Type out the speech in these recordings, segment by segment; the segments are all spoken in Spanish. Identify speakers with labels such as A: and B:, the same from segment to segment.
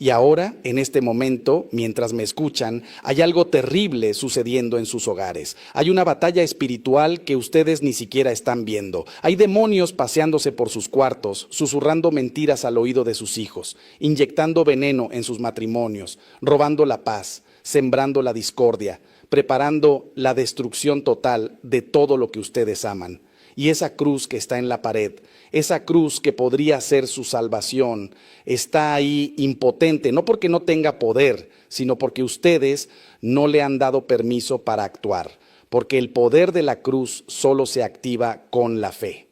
A: Y ahora, en este momento, mientras me escuchan, hay algo terrible sucediendo en sus hogares. Hay una batalla espiritual que ustedes ni siquiera están viendo. Hay demonios paseándose por sus cuartos, susurrando mentiras al oído de sus hijos, inyectando veneno en sus matrimonios, robando la paz, sembrando la discordia, preparando la destrucción total de todo lo que ustedes aman. Y esa cruz que está en la pared, esa cruz que podría ser su salvación, está ahí impotente, no porque no tenga poder, sino porque ustedes no le han dado permiso para actuar, porque el poder de la cruz solo se activa con la fe.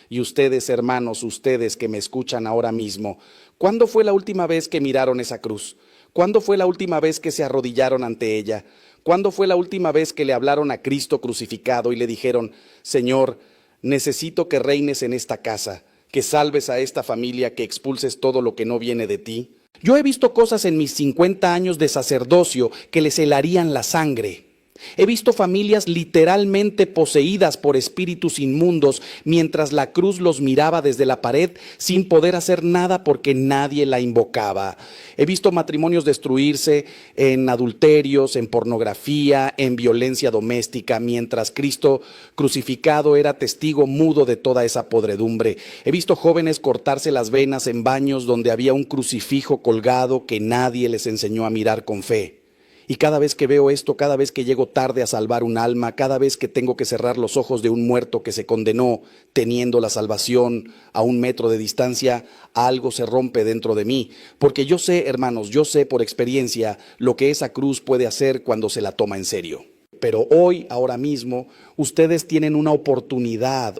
A: Y ustedes, hermanos, ustedes que me escuchan ahora mismo, ¿cuándo fue la última vez que miraron esa cruz? ¿Cuándo fue la última vez que se arrodillaron ante ella? ¿Cuándo fue la última vez que le hablaron a Cristo crucificado y le dijeron, Señor, necesito que reines en esta casa, que salves a esta familia, que expulses todo lo que no viene de ti? Yo he visto cosas en mis 50 años de sacerdocio que les helarían la sangre. He visto familias literalmente poseídas por espíritus inmundos mientras la cruz los miraba desde la pared sin poder hacer nada porque nadie la invocaba. He visto matrimonios destruirse en adulterios, en pornografía, en violencia doméstica, mientras Cristo crucificado era testigo mudo de toda esa podredumbre. He visto jóvenes cortarse las venas en baños donde había un crucifijo colgado que nadie les enseñó a mirar con fe. Y cada vez que veo esto, cada vez que llego tarde a salvar un alma, cada vez que tengo que cerrar los ojos de un muerto que se condenó teniendo la salvación a 1 metro de distancia, algo se rompe dentro de mí. Porque yo sé, hermanos, yo sé por experiencia lo que esa cruz puede hacer cuando se la toma en serio. Pero hoy, ahora mismo, ustedes tienen una oportunidad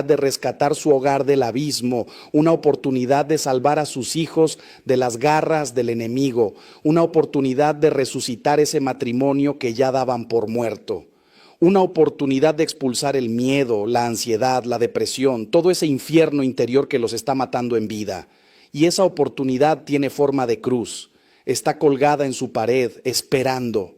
A: de rescatar su hogar del abismo, una oportunidad de salvar a sus hijos de las garras del enemigo, una oportunidad de resucitar ese matrimonio que ya daban por muerto, una oportunidad de expulsar el miedo, la ansiedad, la depresión, todo ese infierno interior que los está matando en vida. Y esa oportunidad tiene forma de cruz, está colgada en su pared, esperando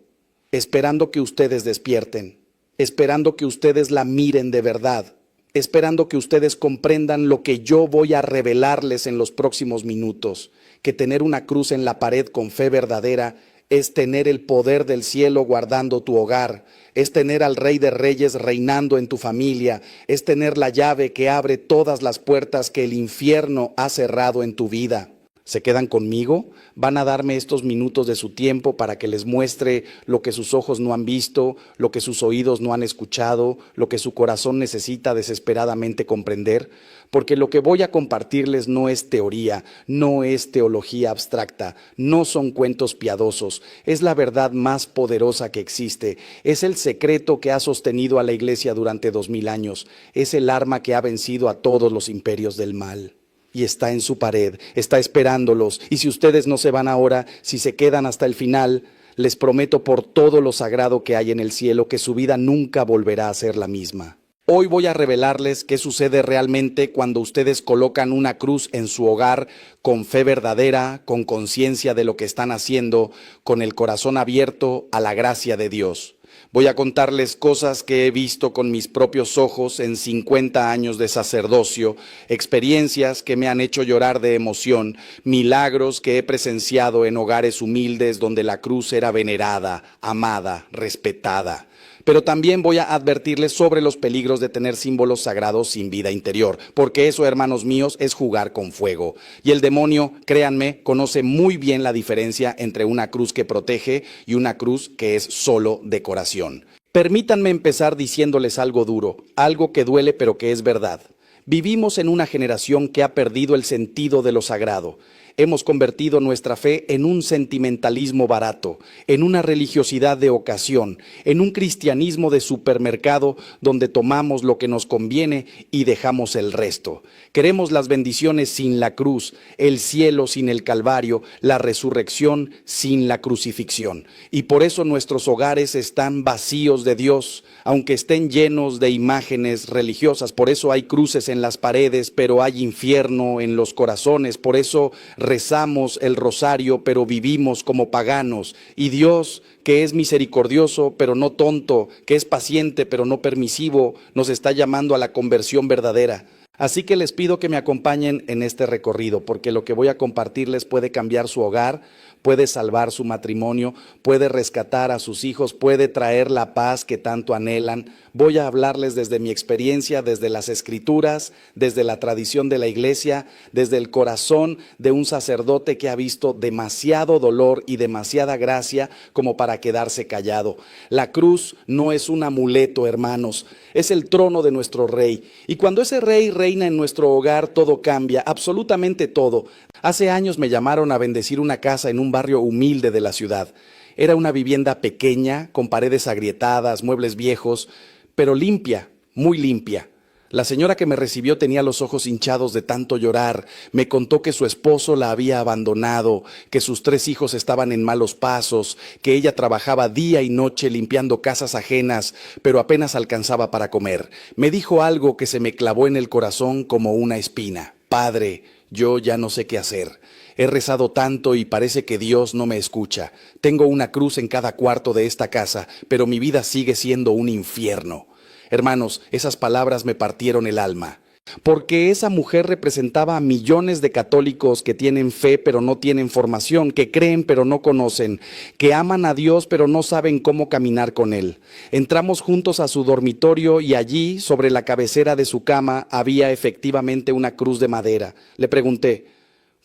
A: que ustedes despierten, esperando que ustedes la miren de verdad, esperando que ustedes comprendan lo que yo voy a revelarles en los próximos minutos, que tener una cruz en la pared con fe verdadera es tener el poder del cielo guardando tu hogar, es tener al Rey de Reyes reinando en tu familia, es tener la llave que abre todas las puertas que el infierno ha cerrado en tu vida. ¿Se quedan conmigo? ¿Van a darme estos minutos de su tiempo para que les muestre lo que sus ojos no han visto, lo que sus oídos no han escuchado, lo que su corazón necesita desesperadamente comprender? Porque lo que voy a compartirles no es teoría, no es teología abstracta, no son cuentos piadosos, es la verdad más poderosa que existe, es el secreto que ha sostenido a la iglesia durante 2000 años, es el arma que ha vencido a todos los imperios del mal. Y está en su pared, está esperándolos. Y si ustedes no se van ahora, si se quedan hasta el final, les prometo por todo lo sagrado que hay en el cielo que su vida nunca volverá a ser la misma. Hoy voy a revelarles qué sucede realmente cuando ustedes colocan una cruz en su hogar con fe verdadera, con conciencia de lo que están haciendo, con el corazón abierto a la gracia de Dios. Voy a contarles cosas que he visto con mis propios ojos en 50 años de sacerdocio, experiencias que me han hecho llorar de emoción, milagros que he presenciado en hogares humildes donde la cruz era venerada, amada, respetada. Pero también voy a advertirles sobre los peligros de tener símbolos sagrados sin vida interior, porque eso, hermanos míos, es jugar con fuego. Y el demonio, créanme, conoce muy bien la diferencia entre una cruz que protege y una cruz que es solo decoración. Permítanme empezar diciéndoles algo duro, algo que duele pero que es verdad. Vivimos en una generación que ha perdido el sentido de lo sagrado. Hemos convertido nuestra fe en un sentimentalismo barato, en una religiosidad de ocasión, en un cristianismo de supermercado donde tomamos lo que nos conviene y dejamos el resto. Queremos las bendiciones sin la cruz, el cielo sin el Calvario, la resurrección sin la crucifixión. Y por eso nuestros hogares están vacíos de Dios, aunque estén llenos de imágenes religiosas. Por eso hay cruces en las paredes, pero hay infierno en los corazones. Por eso rezamos el rosario, pero vivimos como paganos. Y Dios, que es misericordioso, pero no tonto, que es paciente, pero no permisivo, nos está llamando a la conversión verdadera. Así que les pido que me acompañen en este recorrido, porque lo que voy a compartirles puede cambiar su hogar, puede salvar su matrimonio, puede rescatar a sus hijos, puede traer la paz que tanto anhelan. Voy a hablarles desde mi experiencia, desde las Escrituras, desde la tradición de la iglesia, desde el corazón de un sacerdote que ha visto demasiado dolor y demasiada gracia como para quedarse callado. La cruz no es un amuleto, hermanos, es el trono de nuestro Rey. Y cuando ese Rey reina en nuestro hogar, todo cambia, absolutamente todo. Hace años me llamaron a bendecir una casa en un barrio humilde de la ciudad. Era una vivienda pequeña, con paredes agrietadas, muebles viejos, pero limpia, muy limpia. La señora que me recibió tenía los ojos hinchados de tanto llorar. Me contó que su esposo la había abandonado, que sus 3 hijos estaban en malos pasos, que ella trabajaba día y noche limpiando casas ajenas, pero apenas alcanzaba para comer. Me dijo algo que se me clavó en el corazón como una espina. Padre, yo ya no sé qué hacer. He rezado tanto y parece que Dios no me escucha. Tengo una cruz en cada cuarto de esta casa, pero mi vida sigue siendo un infierno. Hermanos, esas palabras me partieron el alma, porque esa mujer representaba a millones de católicos que tienen fe pero no tienen formación, que creen pero no conocen, que aman a Dios pero no saben cómo caminar con Él. Entramos juntos a su dormitorio y allí, sobre la cabecera de su cama, había efectivamente una cruz de madera. Le pregunté,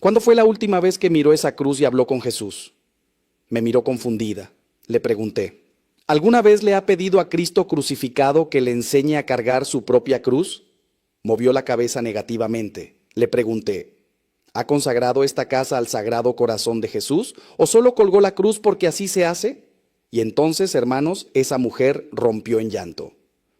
A: ¿cuándo fue la última vez que miró esa cruz y habló con Jesús? Me miró confundida. Le pregunté, ¿alguna vez le ha pedido a Cristo crucificado que le enseñe a cargar su propia cruz? Movió la cabeza negativamente. Le pregunté, ¿ha consagrado esta casa al Sagrado Corazón de Jesús o solo colgó la cruz porque así se hace? Y entonces, hermanos, esa mujer rompió en llanto,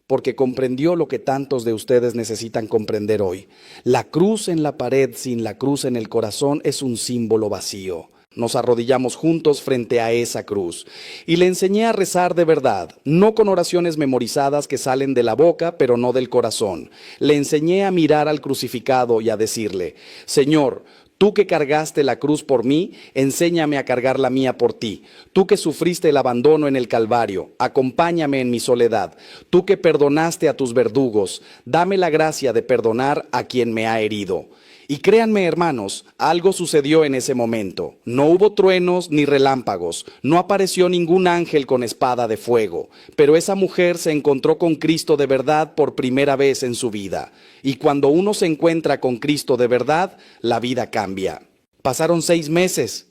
A: porque comprendió lo que tantos de ustedes necesitan comprender hoy. La cruz en la pared sin la cruz en el corazón es un símbolo vacío. Nos arrodillamos juntos frente a esa cruz y le enseñé a rezar de verdad, no con oraciones memorizadas que salen de la boca pero no del corazón. Le enseñé a mirar al crucificado y a decirle, Señor, tú que cargaste la cruz por mí, enséñame a cargar la mía por ti. Tú que sufriste el abandono en el Calvario, acompáñame en mi soledad. Tú que perdonaste a tus verdugos, dame la gracia de perdonar a quien me ha herido. Y créanme, hermanos, algo sucedió en ese momento. No hubo truenos ni relámpagos, no apareció ningún ángel con espada de fuego, pero esa mujer se encontró con Cristo de verdad por primera vez en su vida. Y cuando uno se encuentra con Cristo de verdad, la vida cambia. Pasaron 6 meses.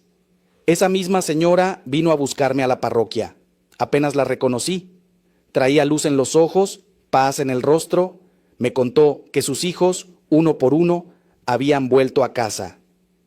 A: Esa misma señora vino a buscarme a la parroquia. Apenas la reconocí. Traía luz en los ojos, paz en el rostro. Me contó que sus hijos, uno por uno, habían vuelto a casa,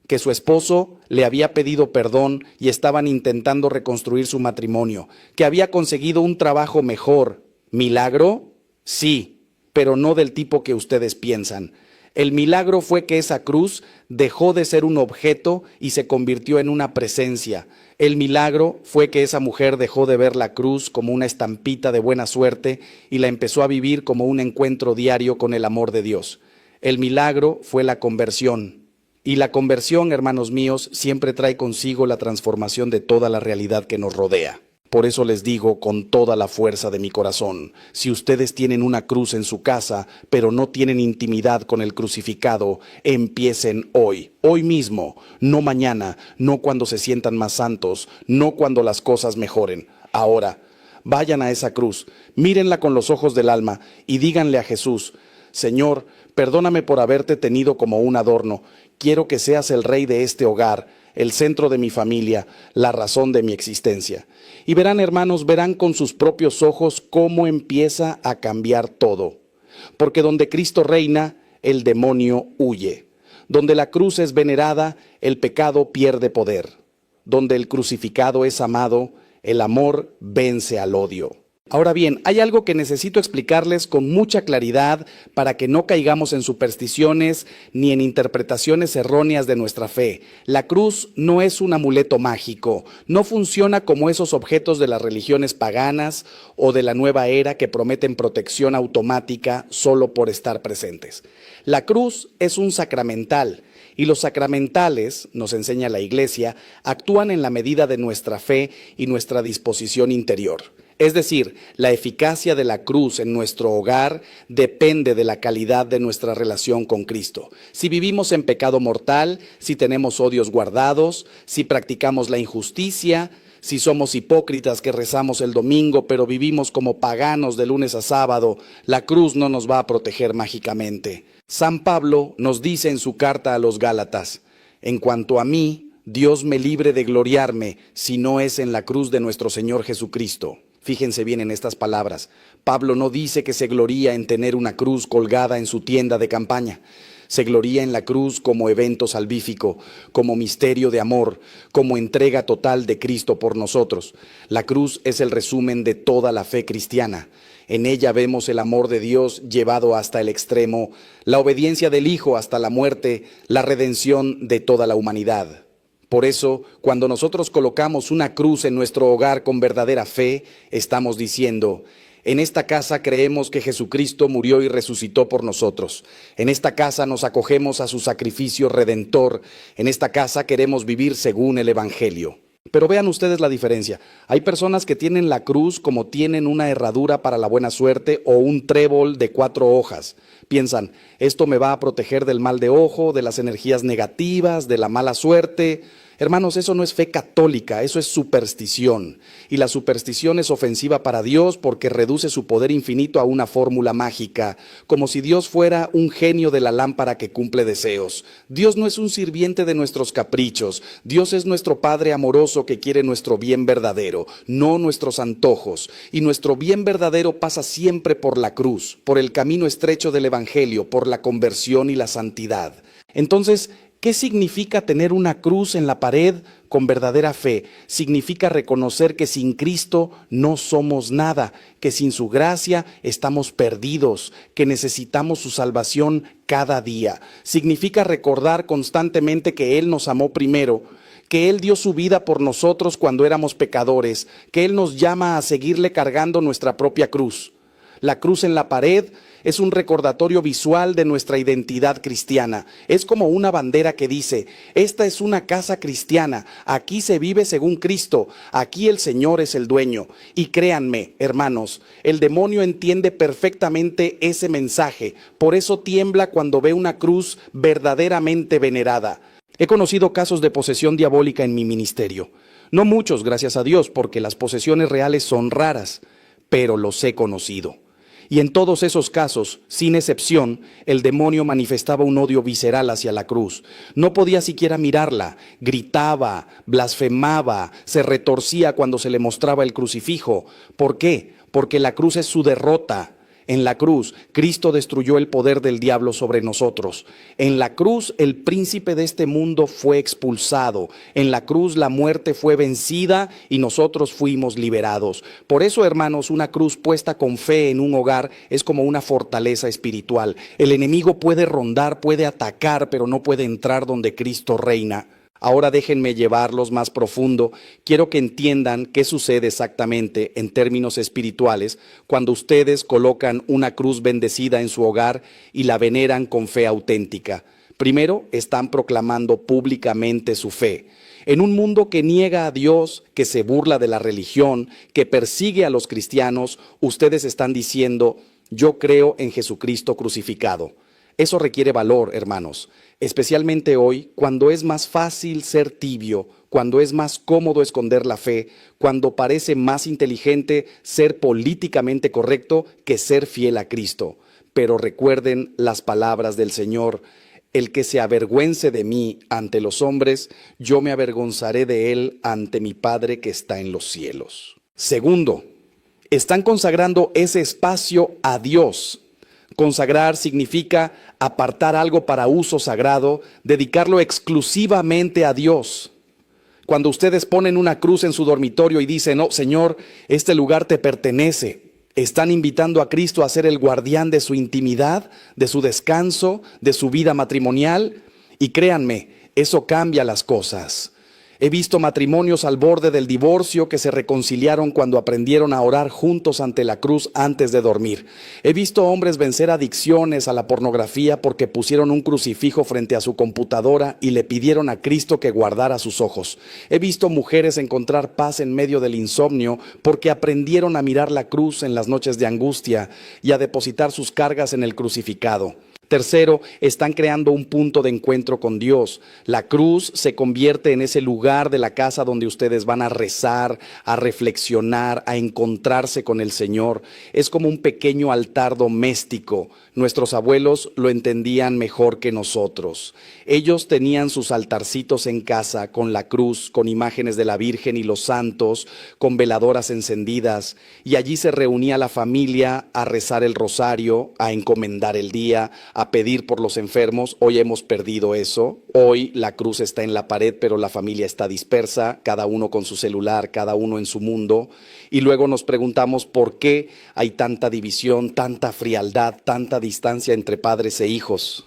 A: que su esposo le había pedido perdón y estaban intentando reconstruir su matrimonio, que había conseguido un trabajo mejor. ¿Milagro? Sí, pero no del tipo que ustedes piensan. El milagro fue que esa cruz dejó de ser un objeto y se convirtió en una presencia. El milagro fue que esa mujer dejó de ver la cruz como una estampita de buena suerte y la empezó a vivir como un encuentro diario con el amor de Dios. El milagro fue la conversión. Y la conversión, hermanos míos, siempre trae consigo la transformación de toda la realidad que nos rodea. Por eso les digo con toda la fuerza de mi corazón, si ustedes tienen una cruz en su casa, pero no tienen intimidad con el crucificado, empiecen hoy, hoy mismo, no mañana, no cuando se sientan más santos, no cuando las cosas mejoren. Ahora, vayan a esa cruz, mírenla con los ojos del alma y díganle a Jesús, Señor, perdóname por haberte tenido como un adorno. Quiero que seas el rey de este hogar, el centro de mi familia, la razón de mi existencia. Y verán, hermanos, verán con sus propios ojos cómo empieza a cambiar todo. Porque donde Cristo reina, el demonio huye. Donde la cruz es venerada, el pecado pierde poder. Donde el crucificado es amado, el amor vence al odio. Ahora bien, hay algo que necesito explicarles con mucha claridad para que no caigamos en supersticiones ni en interpretaciones erróneas de nuestra fe. La cruz no es un amuleto mágico, no funciona como esos objetos de las religiones paganas o de la nueva era que prometen protección automática solo por estar presentes. La cruz es un sacramental. Y los sacramentales, nos enseña la Iglesia, actúan en la medida de nuestra fe y nuestra disposición interior. Es decir, la eficacia de la cruz en nuestro hogar depende de la calidad de nuestra relación con Cristo. Si vivimos en pecado mortal, si tenemos odios guardados, si practicamos la injusticia, si somos hipócritas que rezamos el domingo pero vivimos como paganos de lunes a sábado, la cruz no nos va a proteger mágicamente. San Pablo nos dice en su carta a los Gálatas: en cuanto a mí, Dios me libre de gloriarme si no es en la cruz de nuestro Señor Jesucristo. Fíjense bien en estas palabras. Pablo no dice que se gloría en tener una cruz colgada en su tienda de campaña. Se gloría en la cruz como evento salvífico, como misterio de amor, como entrega total de Cristo por nosotros. La cruz es el resumen de toda la fe cristiana. En ella vemos el amor de Dios llevado hasta el extremo, la obediencia del Hijo hasta la muerte, la redención de toda la humanidad. Por eso, cuando nosotros colocamos una cruz en nuestro hogar con verdadera fe, estamos diciendo: en esta casa creemos que Jesucristo murió y resucitó por nosotros. En esta casa nos acogemos a su sacrificio redentor. En esta casa queremos vivir según el Evangelio. Pero vean ustedes la diferencia. Hay personas que tienen la cruz como tienen una herradura para la buena suerte o un trébol de 4 hojas. Piensan, esto me va a proteger del mal de ojo, de las energías negativas, de la mala suerte. Hermanos, eso no es fe católica, eso es superstición. Y la superstición es ofensiva para Dios porque reduce su poder infinito a una fórmula mágica, como si Dios fuera un genio de la lámpara que cumple deseos. Dios no es un sirviente de nuestros caprichos. Dios es nuestro Padre amoroso que quiere nuestro bien verdadero, no nuestros antojos. Y nuestro bien verdadero pasa siempre por la cruz, por el camino estrecho del Evangelio, por la conversión y la santidad. Entonces, ¿qué significa tener una cruz en la pared con verdadera fe? Significa reconocer que sin Cristo no somos nada, que sin su gracia estamos perdidos, que necesitamos su salvación cada día. Significa recordar constantemente que Él nos amó primero, que Él dio su vida por nosotros cuando éramos pecadores, que Él nos llama a seguirle cargando nuestra propia cruz. La cruz en la pared es un recordatorio visual de nuestra identidad cristiana. Es como una bandera que dice: esta es una casa cristiana, aquí se vive según Cristo, aquí el Señor es el dueño. Y créanme, hermanos, el demonio entiende perfectamente ese mensaje, por eso tiembla cuando ve una cruz verdaderamente venerada. He conocido casos de posesión diabólica en mi ministerio. No muchos, gracias a Dios, porque las posesiones reales son raras, pero los he conocido. Y en todos esos casos, sin excepción, el demonio manifestaba un odio visceral hacia la cruz. No podía siquiera mirarla, gritaba, blasfemaba, se retorcía cuando se le mostraba el crucifijo. ¿Por qué? Porque la cruz es su derrota. En la cruz, Cristo destruyó el poder del diablo sobre nosotros. En la cruz, el príncipe de este mundo fue expulsado. En la cruz, la muerte fue vencida y nosotros fuimos liberados. Por eso, hermanos, una cruz puesta con fe en un hogar es como una fortaleza espiritual. El enemigo puede rondar, puede atacar, pero no puede entrar donde Cristo reina. Ahora déjenme llevarlos más profundo. Quiero que entiendan qué sucede exactamente en términos espirituales cuando ustedes colocan una cruz bendecida en su hogar y la veneran con fe auténtica. Primero, están proclamando públicamente su fe. En un mundo que niega a Dios, que se burla de la religión, que persigue a los cristianos, ustedes están diciendo: yo creo en Jesucristo crucificado. Eso requiere valor, hermanos, especialmente hoy, cuando es más fácil ser tibio, cuando es más cómodo esconder la fe, cuando parece más inteligente ser políticamente correcto que ser fiel a Cristo. Pero recuerden las palabras del Señor: el que se avergüence de mí ante los hombres, yo me avergonzaré de él ante mi Padre que está en los cielos. Segundo, están consagrando ese espacio a Dios. Consagrar significa apartar algo para uso sagrado, dedicarlo exclusivamente a Dios. Cuando ustedes ponen una cruz en su dormitorio y dicen: no, Señor, este lugar te pertenece, están invitando a Cristo a ser el guardián de su intimidad, de su descanso, de su vida matrimonial. Y créanme, eso cambia las cosas. He visto matrimonios al borde del divorcio que se reconciliaron cuando aprendieron a orar juntos ante la cruz antes de dormir. He visto hombres vencer adicciones a la pornografía porque pusieron un crucifijo frente a su computadora y le pidieron a Cristo que guardara sus ojos. He visto mujeres encontrar paz en medio del insomnio porque aprendieron a mirar la cruz en las noches de angustia y a depositar sus cargas en el crucificado. Tercero, están creando un punto de encuentro con Dios. La cruz se convierte en ese lugar de la casa donde ustedes van a rezar, a reflexionar, a encontrarse con el Señor. Es como un pequeño altar doméstico. Nuestros abuelos lo entendían mejor que nosotros. Ellos tenían sus altarcitos en casa con la cruz, con imágenes de la Virgen y los santos, con veladoras encendidas. Y allí se reunía la familia a rezar el rosario, a encomendar el día, a pedir por los enfermos. Hoy hemos perdido eso. Hoy la cruz está en la pared, pero la familia está dispersa, cada uno con su celular, cada uno en su mundo. Y luego nos preguntamos por qué hay tanta división, tanta frialdad, tanta distancia entre padres e hijos.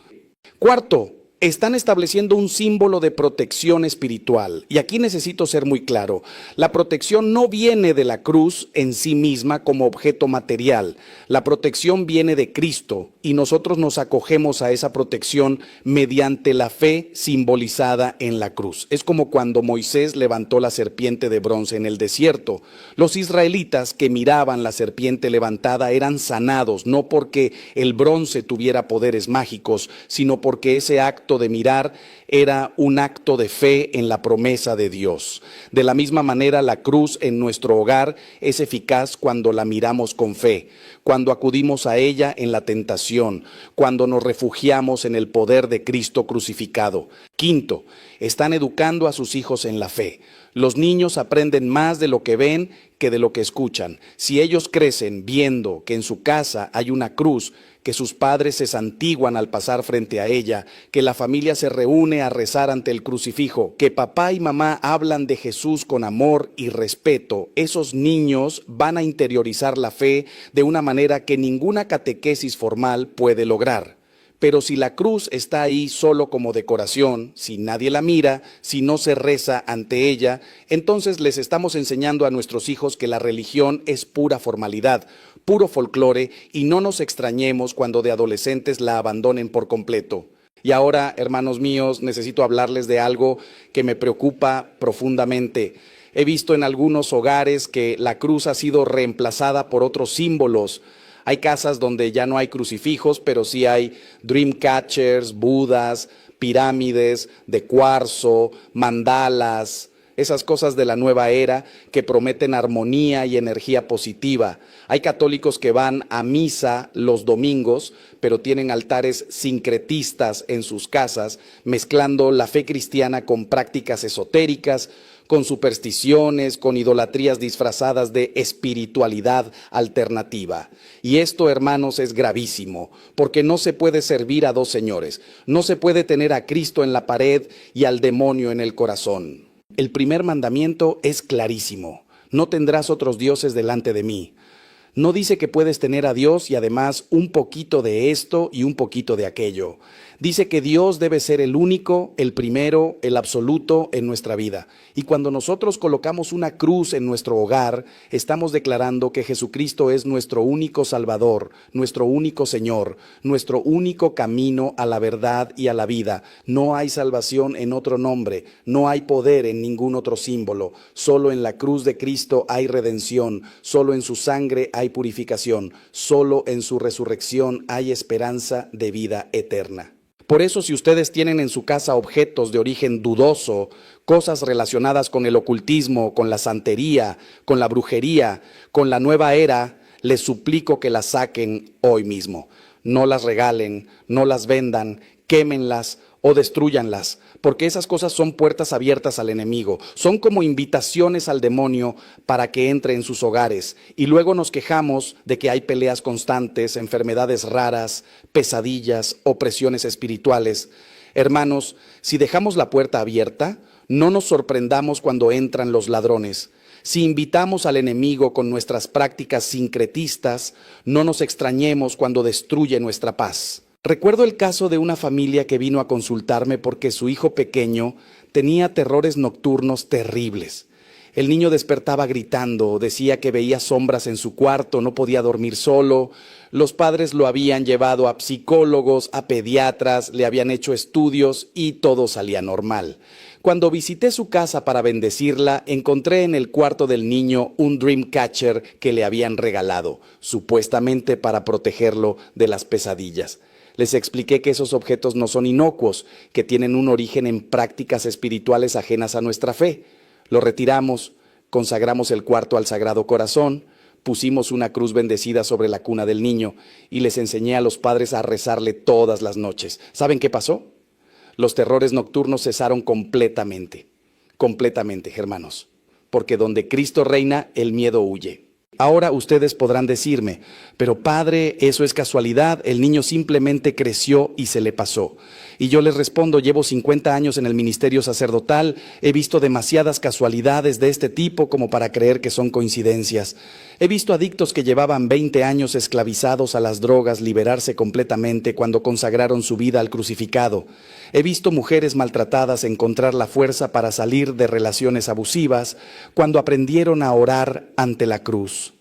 A: Cuarto, están estableciendo un símbolo de protección espiritual. Y aquí necesito ser muy claro. La protección no viene de la cruz en sí misma como objeto material. La protección viene de Cristo y nosotros nos acogemos a esa protección mediante la fe simbolizada en la cruz. Es como cuando Moisés levantó la serpiente de bronce en el desierto. Los israelitas que miraban la serpiente levantada eran sanados, no porque el bronce tuviera poderes mágicos, sino porque ese acto de mirar era un acto de fe en la promesa de Dios. De la misma manera, la cruz en nuestro hogar es eficaz cuando la miramos con fe, cuando acudimos a ella en la tentación, cuando nos refugiamos en el poder de Cristo crucificado. Quinto, están educando a sus hijos en la fe. Los niños aprenden más de lo que ven que de lo que escuchan. Si ellos crecen viendo que en su casa hay una cruz, que sus padres se santiguan al pasar frente a ella, que la familia se reúne a rezar ante el crucifijo, que papá y mamá hablan de Jesús con amor y respeto, esos niños van a interiorizar la fe de una manera que ninguna catequesis formal puede lograr. Pero si la cruz está ahí solo como decoración, si nadie la mira, si no se reza ante ella, entonces les estamos enseñando a nuestros hijos que la religión es pura formalidad, puro folclore, y no nos extrañemos cuando de adolescentes la abandonen por completo. Y ahora, hermanos míos, necesito hablarles de algo que me preocupa profundamente. He visto en algunos hogares que la cruz ha sido reemplazada por otros símbolos. Hay casas donde ya no hay crucifijos, pero sí hay dream catchers, budas, pirámides de cuarzo, mandalas, esas cosas de la nueva era que prometen armonía y energía positiva. Hay católicos que van a misa los domingos, pero tienen altares sincretistas en sus casas, mezclando la fe cristiana con prácticas esotéricas, con supersticiones, con idolatrías disfrazadas de espiritualidad alternativa. Y esto, hermanos, es gravísimo, porque no se puede servir a dos señores. No se puede tener a Cristo en la pared y al demonio en el corazón. El primer mandamiento es clarísimo: no tendrás otros dioses delante de mí. No dice que puedes tener a Dios y además un poquito de esto y un poquito de aquello. Dice que Dios debe ser el único, el primero, el absoluto en nuestra vida. Y cuando nosotros colocamos una cruz en nuestro hogar, estamos declarando que Jesucristo es nuestro único Salvador, nuestro único Señor, nuestro único camino a la verdad y a la vida. No hay salvación en otro nombre, no hay poder en ningún otro símbolo. Solo en la cruz de Cristo hay redención, solo en su sangre hay purificación, solo en su resurrección hay esperanza de vida eterna. Por eso, si ustedes tienen en su casa objetos de origen dudoso, cosas relacionadas con el ocultismo, con la santería, con la brujería, con la nueva era, les suplico que las saquen hoy mismo. No las regalen, no las vendan, quémenlas o destrúyanlas, porque esas cosas son puertas abiertas al enemigo, son como invitaciones al demonio para que entre en sus hogares. Y luego nos quejamos de que hay peleas constantes, enfermedades raras, pesadillas, opresiones espirituales. Hermanos, si dejamos la puerta abierta, no nos sorprendamos cuando entran los ladrones. Si invitamos al enemigo con nuestras prácticas sincretistas, no nos extrañemos cuando destruye nuestra paz. Recuerdo el caso de una familia que vino a consultarme porque su hijo pequeño tenía terrores nocturnos terribles. El niño despertaba gritando, decía que veía sombras en su cuarto, no podía dormir solo. Los padres lo habían llevado a psicólogos, a pediatras, le habían hecho estudios y todo salía normal. Cuando visité su casa para bendecirla, encontré en el cuarto del niño un Dreamcatcher que le habían regalado, supuestamente para protegerlo de las pesadillas. Les expliqué que esos objetos no son inocuos, que tienen un origen en prácticas espirituales ajenas a nuestra fe. Lo retiramos, consagramos el cuarto al Sagrado Corazón, pusimos una cruz bendecida sobre la cuna del niño y les enseñé a los padres a rezarle todas las noches. ¿Saben qué pasó? Los terrores nocturnos cesaron completamente, hermanos, porque donde Cristo reina, el miedo huye. Ahora ustedes podrán decirme, pero padre, eso es casualidad, el niño simplemente creció y se le pasó. Y yo les respondo, llevo 50 años en el ministerio sacerdotal, he visto demasiadas casualidades de este tipo como para creer que son coincidencias. He visto adictos que llevaban 20 años esclavizados a las drogas liberarse completamente cuando consagraron su vida al crucificado. He visto mujeres maltratadas encontrar la fuerza para salir de relaciones abusivas cuando aprendieron a orar ante la cruz.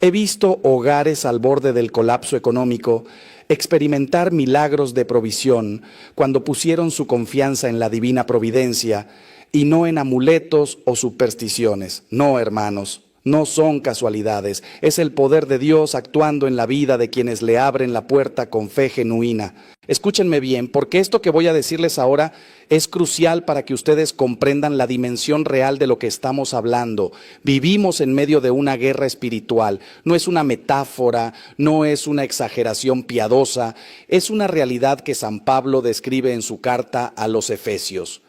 A: He visto hogares al borde del colapso económico experimentar milagros de provisión cuando pusieron su confianza en la divina providencia y no en amuletos o supersticiones. No, hermanos, no son casualidades. Es el poder de Dios actuando en la vida de quienes le abren la puerta con fe genuina. Escúchenme bien, porque esto que voy a decirles ahora es crucial para que ustedes comprendan la dimensión real de lo que estamos hablando. Vivimos en medio de una guerra espiritual. No es una metáfora, no es una exageración piadosa, es una realidad que San Pablo describe en su carta a los Efesios.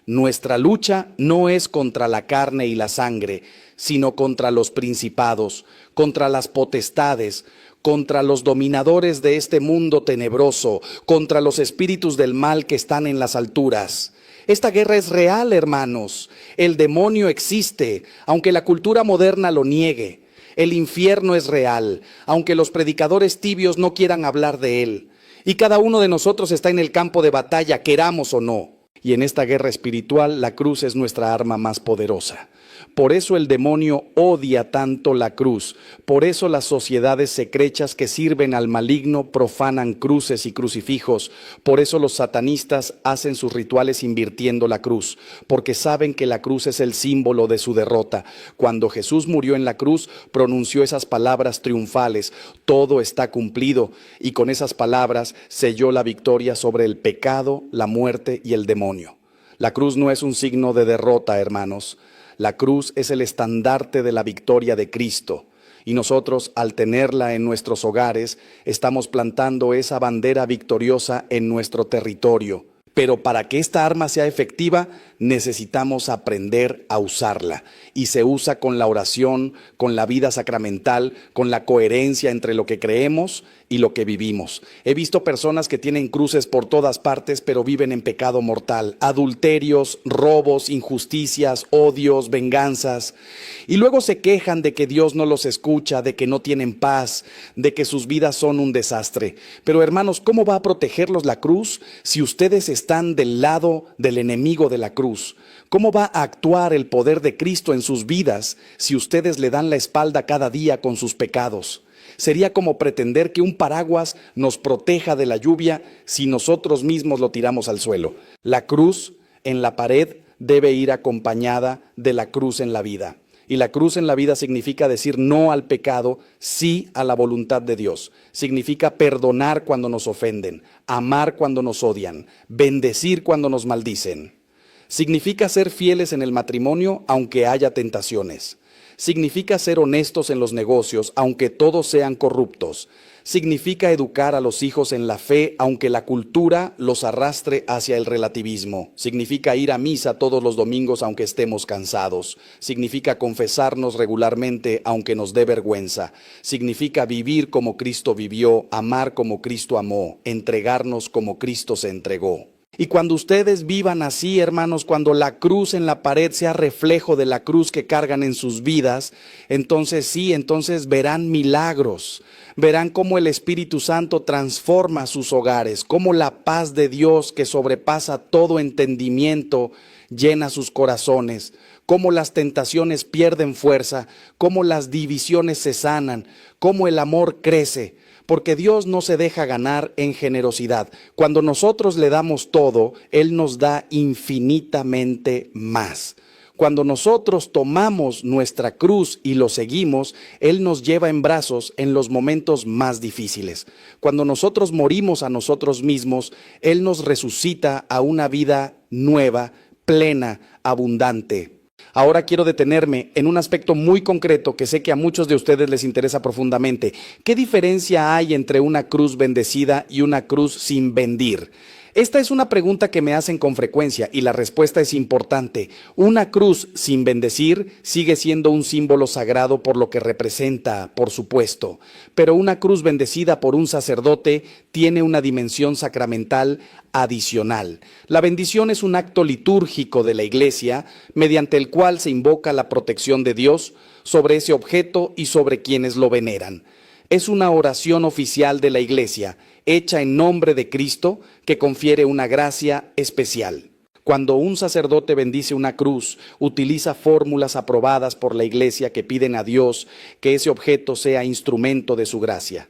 A: Nuestra lucha no es contra la carne y la sangre, sino contra los principados, contra las potestades, contra los dominadores de este mundo tenebroso, contra los espíritus del mal que están en las alturas. Esta guerra es real, hermanos. El demonio existe, aunque la cultura moderna lo niegue. El infierno es real, aunque los predicadores tibios no quieran hablar de él. Y cada uno de nosotros está en el campo de batalla, queramos o no. Y en esta guerra espiritual, la cruz es nuestra arma más poderosa. Por eso el demonio odia tanto la cruz. Por eso las sociedades secretas que sirven al maligno profanan cruces y crucifijos. Por eso los satanistas hacen sus rituales invirtiendo la cruz. Porque saben que la cruz es el símbolo de su derrota. Cuando Jesús murió en la cruz, pronunció esas palabras triunfales: todo está cumplido. Y con esas palabras selló la victoria sobre el pecado, la muerte y el demonio. La cruz no es un signo de derrota, hermanos. La cruz es el estandarte de la victoria de Cristo. Y nosotros, al tenerla en nuestros hogares, estamos plantando esa bandera victoriosa en nuestro territorio. Pero para que esta arma sea efectiva, necesitamos aprender a usarla. Y se usa con la oración, con la vida sacramental, con la coherencia entre lo que creemos y lo que vivimos. He visto personas que tienen cruces por todas partes, pero viven en pecado mortal. Adulterios, robos, injusticias, odios, venganzas. Y luego se quejan de que Dios no los escucha, de que no tienen paz, de que sus vidas son un desastre. Pero hermanos, ¿cómo va a protegerlos la cruz si ustedes están del lado del enemigo de la cruz? ¿Cómo va a actuar el poder de Cristo en sus vidas si ustedes le dan la espalda cada día con sus pecados? Sería como pretender que un paraguas nos proteja de la lluvia si nosotros mismos lo tiramos al suelo. La cruz en la pared debe ir acompañada de la cruz en la vida. Y la cruz en la vida significa decir no al pecado, sí a la voluntad de Dios. Significa perdonar cuando nos ofenden, amar cuando nos odian, bendecir cuando nos maldicen. Significa ser fieles en el matrimonio aunque haya tentaciones. Significa ser honestos en los negocios aunque todos sean corruptos. Significa educar a los hijos en la fe aunque la cultura los arrastre hacia el relativismo. Significa ir a misa todos los domingos aunque estemos cansados. Significa confesarnos regularmente aunque nos dé vergüenza. Significa vivir como Cristo vivió, amar como Cristo amó, entregarnos como Cristo se entregó. Y cuando ustedes vivan así, hermanos, cuando la cruz en la pared sea reflejo de la cruz que cargan en sus vidas, entonces verán milagros. Verán cómo el Espíritu Santo transforma sus hogares, cómo la paz de Dios que sobrepasa todo entendimiento llena sus corazones, cómo las tentaciones pierden fuerza, cómo las divisiones se sanan, cómo el amor crece, porque Dios no se deja ganar en generosidad. Cuando nosotros le damos todo, Él nos da infinitamente más. Cuando nosotros tomamos nuestra cruz y lo seguimos, Él nos lleva en brazos en los momentos más difíciles. Cuando nosotros morimos a nosotros mismos, Él nos resucita a una vida nueva, plena, abundante. Ahora quiero detenerme en un aspecto muy concreto que sé que a muchos de ustedes les interesa profundamente. ¿Qué diferencia hay entre una cruz bendecida y una cruz sin bendir? Esta es una pregunta que me hacen con frecuencia y la respuesta es importante. Una cruz sin bendecir sigue siendo un símbolo sagrado por lo que representa, por supuesto, pero una cruz bendecida por un sacerdote tiene una dimensión sacramental adicional. La bendición es un acto litúrgico de la Iglesia mediante el cual se invoca la protección de Dios sobre ese objeto y sobre quienes lo veneran. Es una oración oficial de la Iglesia, hecha en nombre de Cristo, que confiere una gracia especial. Cuando un sacerdote bendice una cruz, utiliza fórmulas aprobadas por la Iglesia que piden a Dios que ese objeto sea instrumento de su gracia.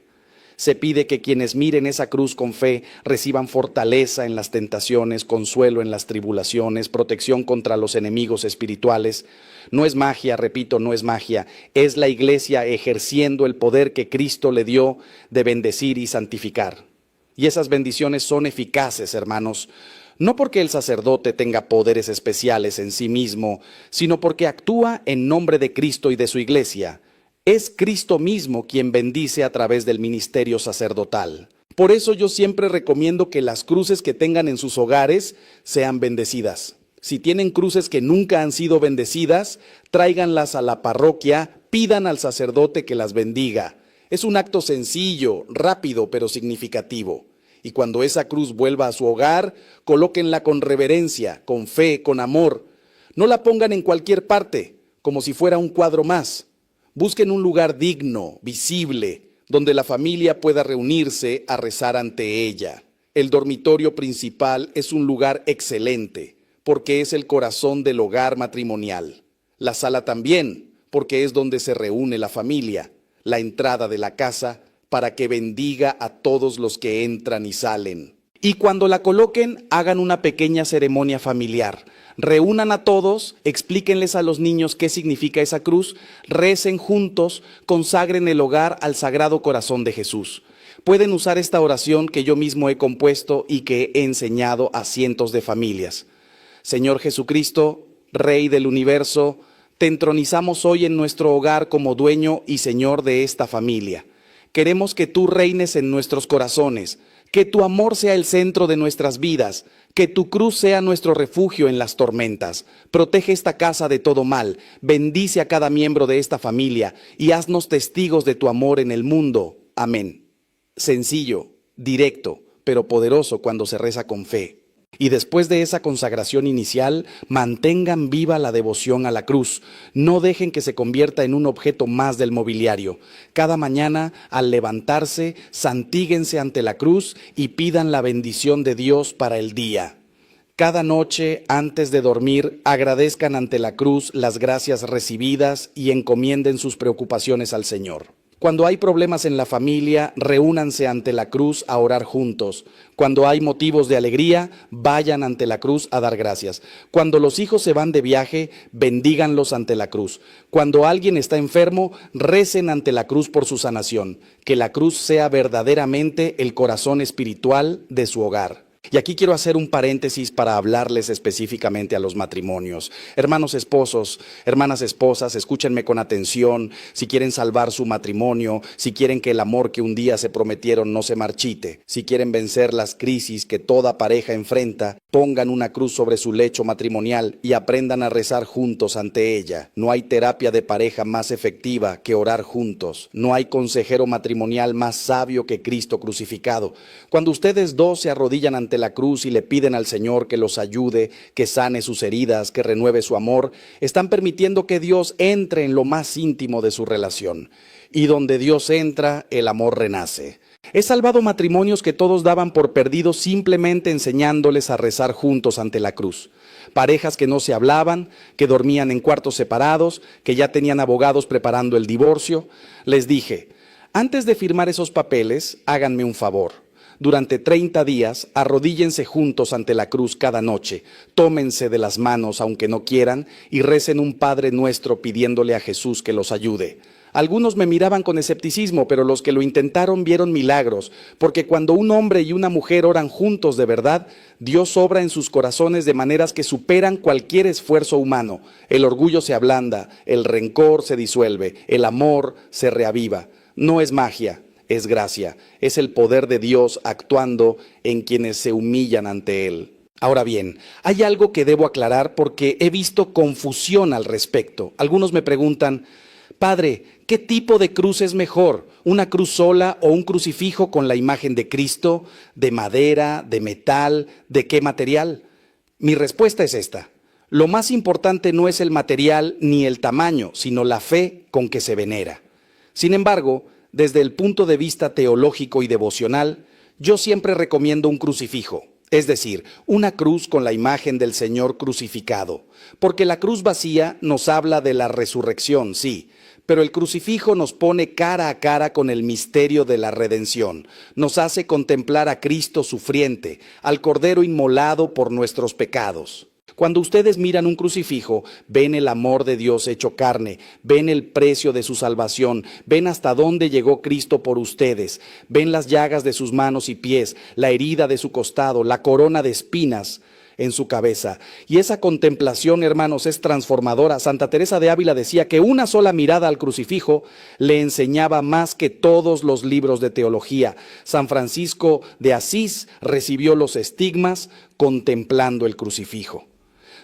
A: Se pide que quienes miren esa cruz con fe reciban fortaleza en las tentaciones, consuelo en las tribulaciones, protección contra los enemigos espirituales. No es magia, repito, no es magia, es la Iglesia ejerciendo el poder que Cristo le dio de bendecir y santificar. Y esas bendiciones son eficaces, hermanos, no porque el sacerdote tenga poderes especiales en sí mismo, sino porque actúa en nombre de Cristo y de su Iglesia. Es Cristo mismo quien bendice a través del ministerio sacerdotal. Por eso yo siempre recomiendo que las cruces que tengan en sus hogares sean bendecidas. Si tienen cruces que nunca han sido bendecidas, tráiganlas a la parroquia, pidan al sacerdote que las bendiga. Es un acto sencillo, rápido, pero significativo. Y cuando esa cruz vuelva a su hogar, colóquenla con reverencia, con fe, con amor. No la pongan en cualquier parte, como si fuera un cuadro más. Busquen un lugar digno, visible, donde la familia pueda reunirse a rezar ante ella. El dormitorio principal es un lugar excelente, porque es el corazón del hogar matrimonial. La sala también, porque es donde se reúne la familia. La entrada de la casa, para que bendiga a todos los que entran y salen. Y cuando la coloquen, hagan una pequeña ceremonia familiar. Reúnan a todos, explíquenles a los niños qué significa esa cruz, recen juntos, consagren el hogar al Sagrado Corazón de Jesús. Pueden usar esta oración que yo mismo he compuesto y que he enseñado a cientos de familias. Señor Jesucristo, Rey del universo, te entronizamos hoy en nuestro hogar como dueño y Señor de esta familia. Queremos que tú reines en nuestros corazones, que tu amor sea el centro de nuestras vidas, que tu cruz sea nuestro refugio en las tormentas. Protege esta casa de todo mal, bendice a cada miembro de esta familia y haznos testigos de tu amor en el mundo. Amén. Sencillo, directo, pero poderoso cuando se reza con fe. Y después de esa consagración inicial, mantengan viva la devoción a la cruz. No dejen que se convierta en un objeto más del mobiliario. Cada mañana, al levantarse, santíguense ante la cruz y pidan la bendición de Dios para el día. Cada noche, antes de dormir, agradezcan ante la cruz las gracias recibidas y encomienden sus preocupaciones al Señor. Cuando hay problemas en la familia, reúnanse ante la cruz a orar juntos. Cuando hay motivos de alegría, vayan ante la cruz a dar gracias. Cuando los hijos se van de viaje, bendíganlos ante la cruz. Cuando alguien está enfermo, recen ante la cruz por su sanación. Que la cruz sea verdaderamente el corazón espiritual de su hogar. Y aquí quiero hacer un paréntesis para hablarles específicamente a los matrimonios. Hermanos esposos, hermanas esposas, escúchenme con atención. Si quieren salvar su matrimonio, si quieren que el amor que un día se prometieron no se marchite, si quieren vencer las crisis que toda pareja enfrenta, pongan una cruz sobre su lecho matrimonial y aprendan a rezar juntos ante ella. No hay terapia de pareja más efectiva que orar juntos. No hay consejero matrimonial más sabio que Cristo crucificado. Cuando ustedes dos se arrodillan ante la cruz y le piden al Señor que los ayude, que sane sus heridas, que renueve su amor, están permitiendo que Dios entre en lo más íntimo de su relación. Y donde Dios entra, el amor renace. He salvado matrimonios que todos daban por perdidos simplemente enseñándoles a rezar juntos ante la cruz. parejas que no se hablaban, que dormían en cuartos separados, que ya tenían abogados preparando el divorcio. Les dije, antes de firmar esos papeles, háganme un favor. Durante 30 días, arrodíllense juntos ante la cruz cada noche, tómense de las manos aunque no quieran y recen un Padre Nuestro pidiéndole a Jesús que los ayude. Algunos me miraban con escepticismo, pero los que lo intentaron vieron milagros, porque cuando un hombre y una mujer oran juntos de verdad, Dios obra en sus corazones de maneras que superan cualquier esfuerzo humano. El orgullo se ablanda, el rencor se disuelve, el amor se reaviva. No es magia, es gracia, es el poder de Dios actuando en quienes se humillan ante Él. Ahora bien, hay algo que debo aclarar porque he visto confusión al respecto. Algunos me preguntan, Padre, ¿qué tipo de cruz es mejor? ¿Una cruz sola o un crucifijo con la imagen de Cristo, de madera, de metal, de qué material? Mi respuesta es esta. Lo más importante no es el material ni el tamaño, sino la fe con que se venera. Sin embargo, desde el punto de vista teológico y devocional, yo siempre recomiendo un crucifijo, es decir, una cruz con la imagen del Señor crucificado, porque la cruz vacía nos habla de la resurrección, sí, pero el crucifijo nos pone cara a cara con el misterio de la redención, nos hace contemplar a Cristo sufriente, al Cordero inmolado por nuestros pecados. Cuando ustedes miran un crucifijo, ven el amor de Dios hecho carne, ven el precio de su salvación, ven hasta dónde llegó Cristo por ustedes, ven las llagas de sus manos y pies, la herida de su costado, la corona de espinas en su cabeza. Y esa contemplación, hermanos, es transformadora. Santa Teresa de Ávila decía que una sola mirada al crucifijo le enseñaba más que todos los libros de teología. San Francisco de Asís recibió los estigmas contemplando el crucifijo.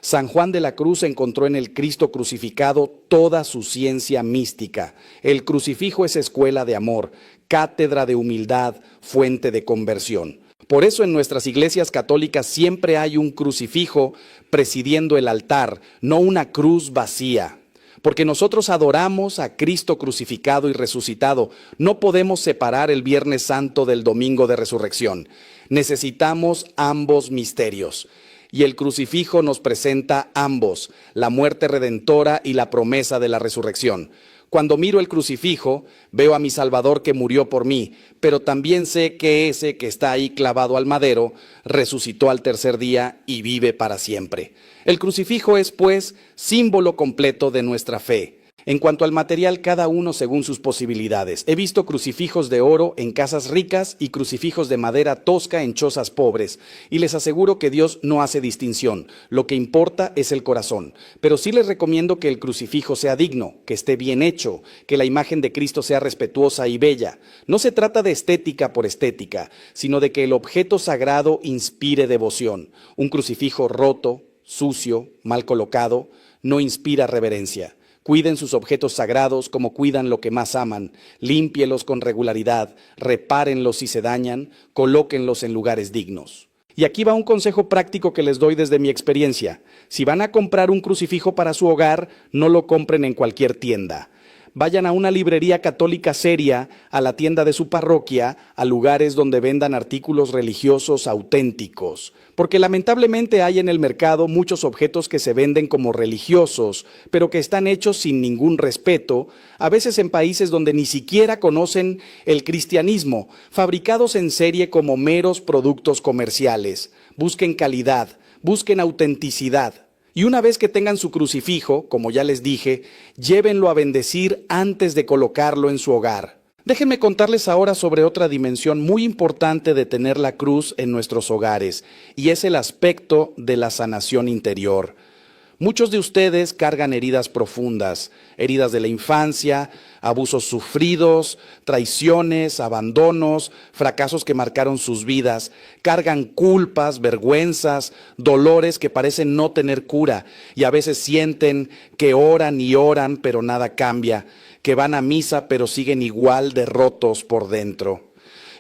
A: San Juan de la Cruz encontró en el Cristo crucificado toda su ciencia mística. El crucifijo es escuela de amor, cátedra de humildad, fuente de conversión. Por eso en nuestras iglesias católicas siempre hay un crucifijo presidiendo el altar, no una cruz vacía. Porque nosotros adoramos a Cristo crucificado y resucitado. No podemos separar el Viernes Santo del Domingo de Resurrección. Necesitamos ambos misterios. Y el crucifijo nos presenta ambos, la muerte redentora y la promesa de la resurrección. Cuando miro el crucifijo, veo a mi Salvador que murió por mí, pero también sé que ese que está ahí clavado al madero, resucitó al tercer día y vive para siempre. El crucifijo es, pues, símbolo completo de nuestra fe. En cuanto al material, cada uno según sus posibilidades. He visto crucifijos de oro en casas ricas y crucifijos de madera tosca en chozas pobres. Y les aseguro que Dios no hace distinción. Lo que importa es el corazón. Pero sí les recomiendo que el crucifijo sea digno, que esté bien hecho, que la imagen de Cristo sea respetuosa y bella. No se trata de estética por estética, sino de que el objeto sagrado inspire devoción. Un crucifijo roto, sucio, mal colocado, no inspira reverencia. Cuiden sus objetos sagrados como cuidan lo que más aman, límpielos con regularidad, repárenlos si se dañan, colóquenlos en lugares dignos. Y aquí va un consejo práctico que les doy desde mi experiencia. Si van a comprar un crucifijo para su hogar, no lo compren en cualquier tienda. Vayan a una librería católica seria, a la tienda de su parroquia, a lugares donde vendan artículos religiosos auténticos. Porque lamentablemente hay en el mercado muchos objetos que se venden como religiosos, pero que están hechos sin ningún respeto, a veces en países donde ni siquiera conocen el cristianismo, fabricados en serie como meros productos comerciales. Busquen calidad, busquen autenticidad. Y una vez que tengan su crucifijo, como ya les dije, llévenlo a bendecir antes de colocarlo en su hogar. Déjenme contarles ahora sobre otra dimensión muy importante de tener la cruz en nuestros hogares, y es el aspecto de la sanación interior. Muchos de ustedes cargan heridas profundas, heridas de la infancia, abusos sufridos, traiciones, abandonos, fracasos que marcaron sus vidas. Cargan culpas, vergüenzas, dolores que parecen no tener cura y a veces sienten que oran y oran pero nada cambia, que van a misa pero siguen igual de rotos por dentro.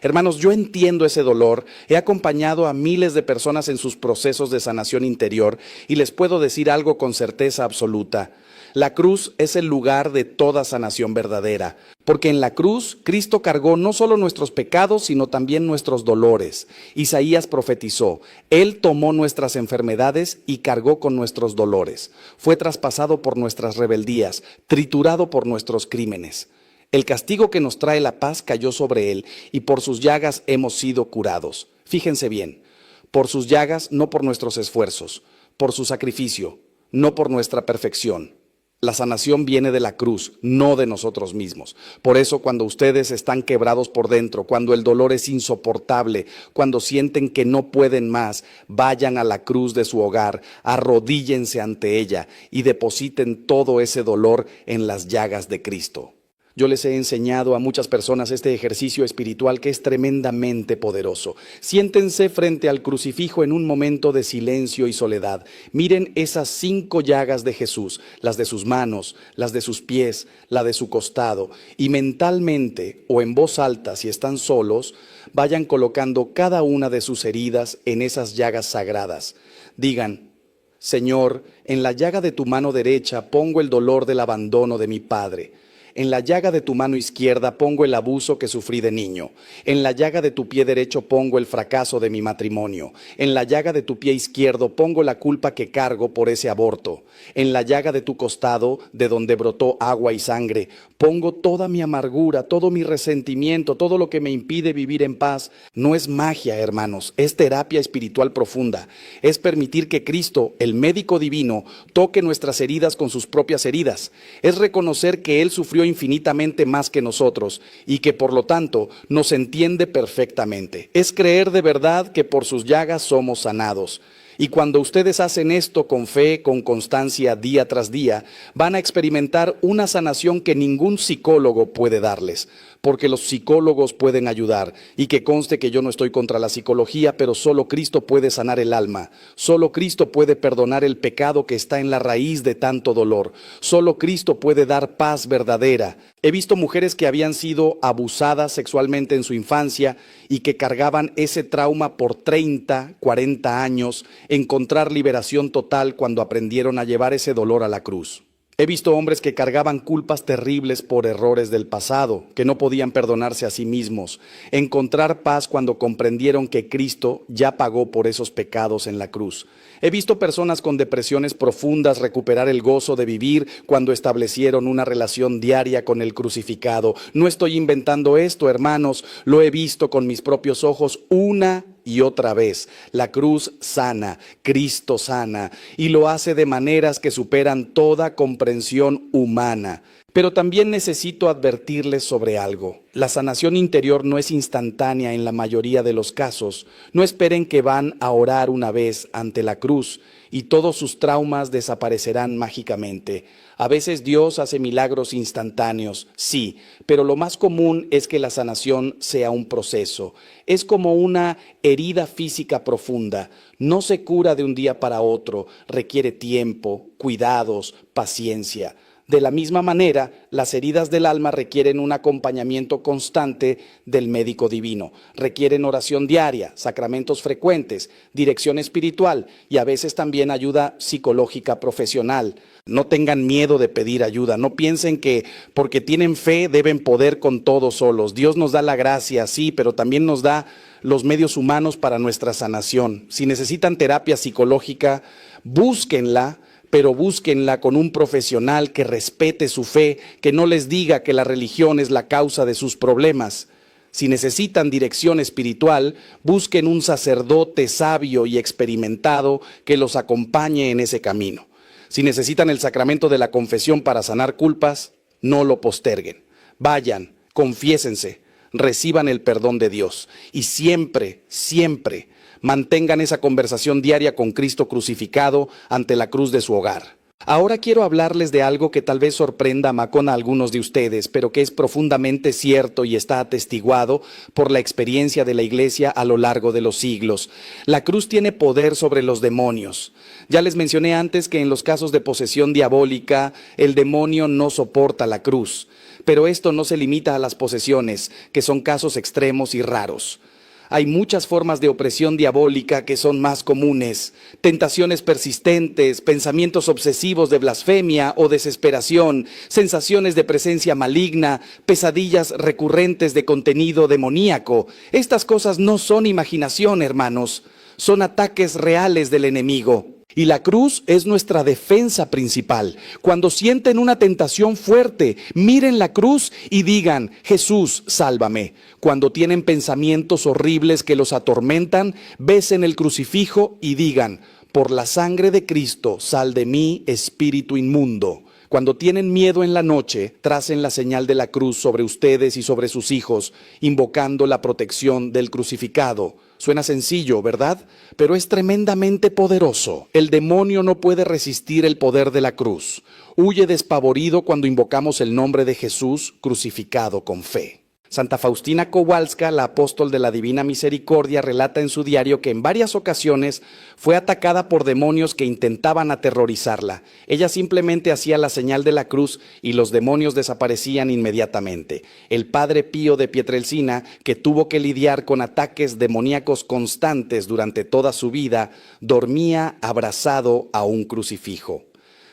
A: Hermanos, yo entiendo ese dolor, he acompañado a miles de personas en sus procesos de sanación interior y les puedo decir algo con certeza absoluta. La cruz es el lugar de toda sanación verdadera, porque en la cruz Cristo cargó no solo nuestros pecados, sino también nuestros dolores. Isaías profetizó, Él tomó nuestras enfermedades y cargó con nuestros dolores. Fue traspasado por nuestras rebeldías, triturado por nuestros crímenes. El castigo que nos trae la paz cayó sobre Él, y por sus llagas hemos sido curados. Fíjense bien, por sus llagas, no por nuestros esfuerzos, por su sacrificio, no por nuestra perfección. La sanación viene de la cruz, no de nosotros mismos. Por eso cuando ustedes están quebrados por dentro, cuando el dolor es insoportable, cuando sienten que no pueden más, vayan a la cruz de su hogar, arrodíllense ante ella y depositen todo ese dolor en las llagas de Cristo. Yo les he enseñado a muchas personas este ejercicio espiritual que es tremendamente poderoso. Siéntense frente al crucifijo en un momento de silencio y soledad. Miren esas 5 llagas de Jesús, las de sus manos, las de sus pies, la de su costado. Y mentalmente o en voz alta, si están solos, vayan colocando cada una de sus heridas en esas llagas sagradas. Digan, Señor, en la llaga de tu mano derecha pongo el dolor del abandono de mi padre. En la llaga de tu mano izquierda pongo el abuso que sufrí de niño. En la llaga de tu pie derecho pongo el fracaso de mi matrimonio. En la llaga de tu pie izquierdo pongo la culpa que cargo por ese aborto. En la llaga de tu costado, de donde brotó agua y sangre, pongo toda mi amargura, todo mi resentimiento, todo lo que me impide vivir en paz. No es magia, hermanos, es terapia espiritual profunda. Es permitir que Cristo, el médico divino, toque nuestras heridas con sus propias heridas. Es reconocer que Él sufrió infinitamente más que nosotros y que por lo tanto nos entiende perfectamente. Es creer de verdad que por sus llagas somos sanados. Y cuando ustedes hacen esto con fe, con constancia, día tras día, van a experimentar una sanación que ningún psicólogo puede darles, porque los psicólogos pueden ayudar. Y que conste que yo no estoy contra la psicología, pero solo Cristo puede sanar el alma. Solo Cristo puede perdonar el pecado que está en la raíz de tanto dolor. Solo Cristo puede dar paz verdadera. He visto mujeres que habían sido abusadas sexualmente en su infancia y que cargaban ese trauma por 30, 40 años, encontrar liberación total cuando aprendieron a llevar ese dolor a la cruz. He visto hombres que cargaban culpas terribles por errores del pasado, que no podían perdonarse a sí mismos, encontrar paz cuando comprendieron que Cristo ya pagó por esos pecados en la cruz. He visto personas con depresiones profundas recuperar el gozo de vivir cuando establecieron una relación diaria con el crucificado. No estoy inventando esto, hermanos, lo he visto con mis propios ojos una y otra vez. La cruz sana, Cristo sana, y lo hace de maneras que superan toda comprensión humana. Pero también necesito advertirles sobre algo. La sanación interior no es instantánea en la mayoría de los casos. No esperen que van a orar una vez ante la cruz y todos sus traumas desaparecerán mágicamente. A veces Dios hace milagros instantáneos, sí, pero lo más común es que la sanación sea un proceso. Es como una herida física profunda. No se cura de un día para otro, requiere tiempo, cuidados, paciencia. De la misma manera, las heridas del alma requieren un acompañamiento constante del médico divino. Requieren oración diaria, sacramentos frecuentes, dirección espiritual y a veces también ayuda psicológica profesional. No tengan miedo de pedir ayuda. No piensen que porque tienen fe deben poder con todo solos. Dios nos da la gracia, sí, pero también nos da los medios humanos para nuestra sanación. Si necesitan terapia psicológica, búsquenla, pero búsquenla con un profesional que respete su fe, que no les diga que la religión es la causa de sus problemas. Si necesitan dirección espiritual, busquen un sacerdote sabio y experimentado que los acompañe en ese camino. Si necesitan el sacramento de la confesión para sanar culpas, no lo posterguen. Vayan, confiésense, reciban el perdón de Dios y siempre, siempre mantengan esa conversación diaria con Cristo crucificado ante la cruz de su hogar. Ahora quiero hablarles de algo que tal vez sorprenda a Macón a algunos de ustedes, pero que es profundamente cierto y está atestiguado por la experiencia de la Iglesia a lo largo de los siglos. La cruz tiene poder sobre los demonios. Ya les mencioné antes que en los casos de posesión diabólica, el demonio no soporta la cruz. Pero esto no se limita a las posesiones, que son casos extremos y raros. Hay muchas formas de opresión diabólica que son más comunes, tentaciones persistentes, pensamientos obsesivos de blasfemia o desesperación, sensaciones de presencia maligna, pesadillas recurrentes de contenido demoníaco. Estas cosas no son imaginación, hermanos, son ataques reales del enemigo. Y la cruz es nuestra defensa principal. Cuando sienten una tentación fuerte, miren la cruz y digan, Jesús, sálvame. Cuando tienen pensamientos horribles que los atormentan, besen el crucifijo y digan, por la sangre de Cristo, sal de mí, espíritu inmundo. Cuando tienen miedo en la noche, tracen la señal de la cruz sobre ustedes y sobre sus hijos, invocando la protección del crucificado. Suena sencillo, ¿verdad? Pero es tremendamente poderoso. El demonio no puede resistir el poder de la cruz. Huye despavorido cuando invocamos el nombre de Jesús crucificado con fe. Santa Faustina Kowalska, la apóstol de la Divina Misericordia, relata en su diario que en varias ocasiones fue atacada por demonios que intentaban aterrorizarla. Ella simplemente hacía la señal de la cruz y los demonios desaparecían inmediatamente. El padre Pío de Pietrelcina, que tuvo que lidiar con ataques demoníacos constantes durante toda su vida, dormía abrazado a un crucifijo.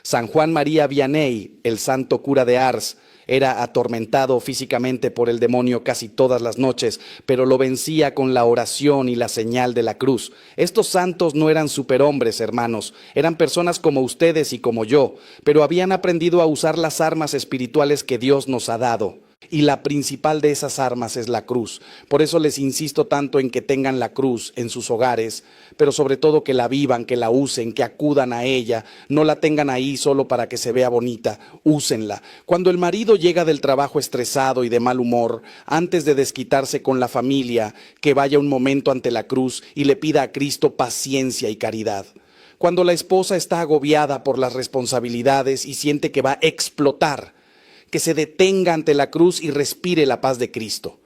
A: San Juan María Vianney, el santo cura de Ars, era atormentado físicamente por el demonio casi todas las noches, pero lo vencía con la oración y la señal de la cruz. Estos santos no eran superhombres, hermanos, eran personas como ustedes y como yo, pero habían aprendido a usar las armas espirituales que Dios nos ha dado. Y la principal de esas armas es la cruz. Por eso les insisto tanto en que tengan la cruz en sus hogares, pero sobre todo que la vivan, que la usen, que acudan a ella. No la tengan ahí solo para que se vea bonita, úsenla. Cuando el marido llega del trabajo estresado y de mal humor, antes de desquitarse con la familia, que vaya un momento ante la cruz y le pida a Cristo paciencia y caridad. Cuando la esposa está agobiada por las responsabilidades y siente que va a explotar, que se detenga ante la cruz y respire la paz de Cristo.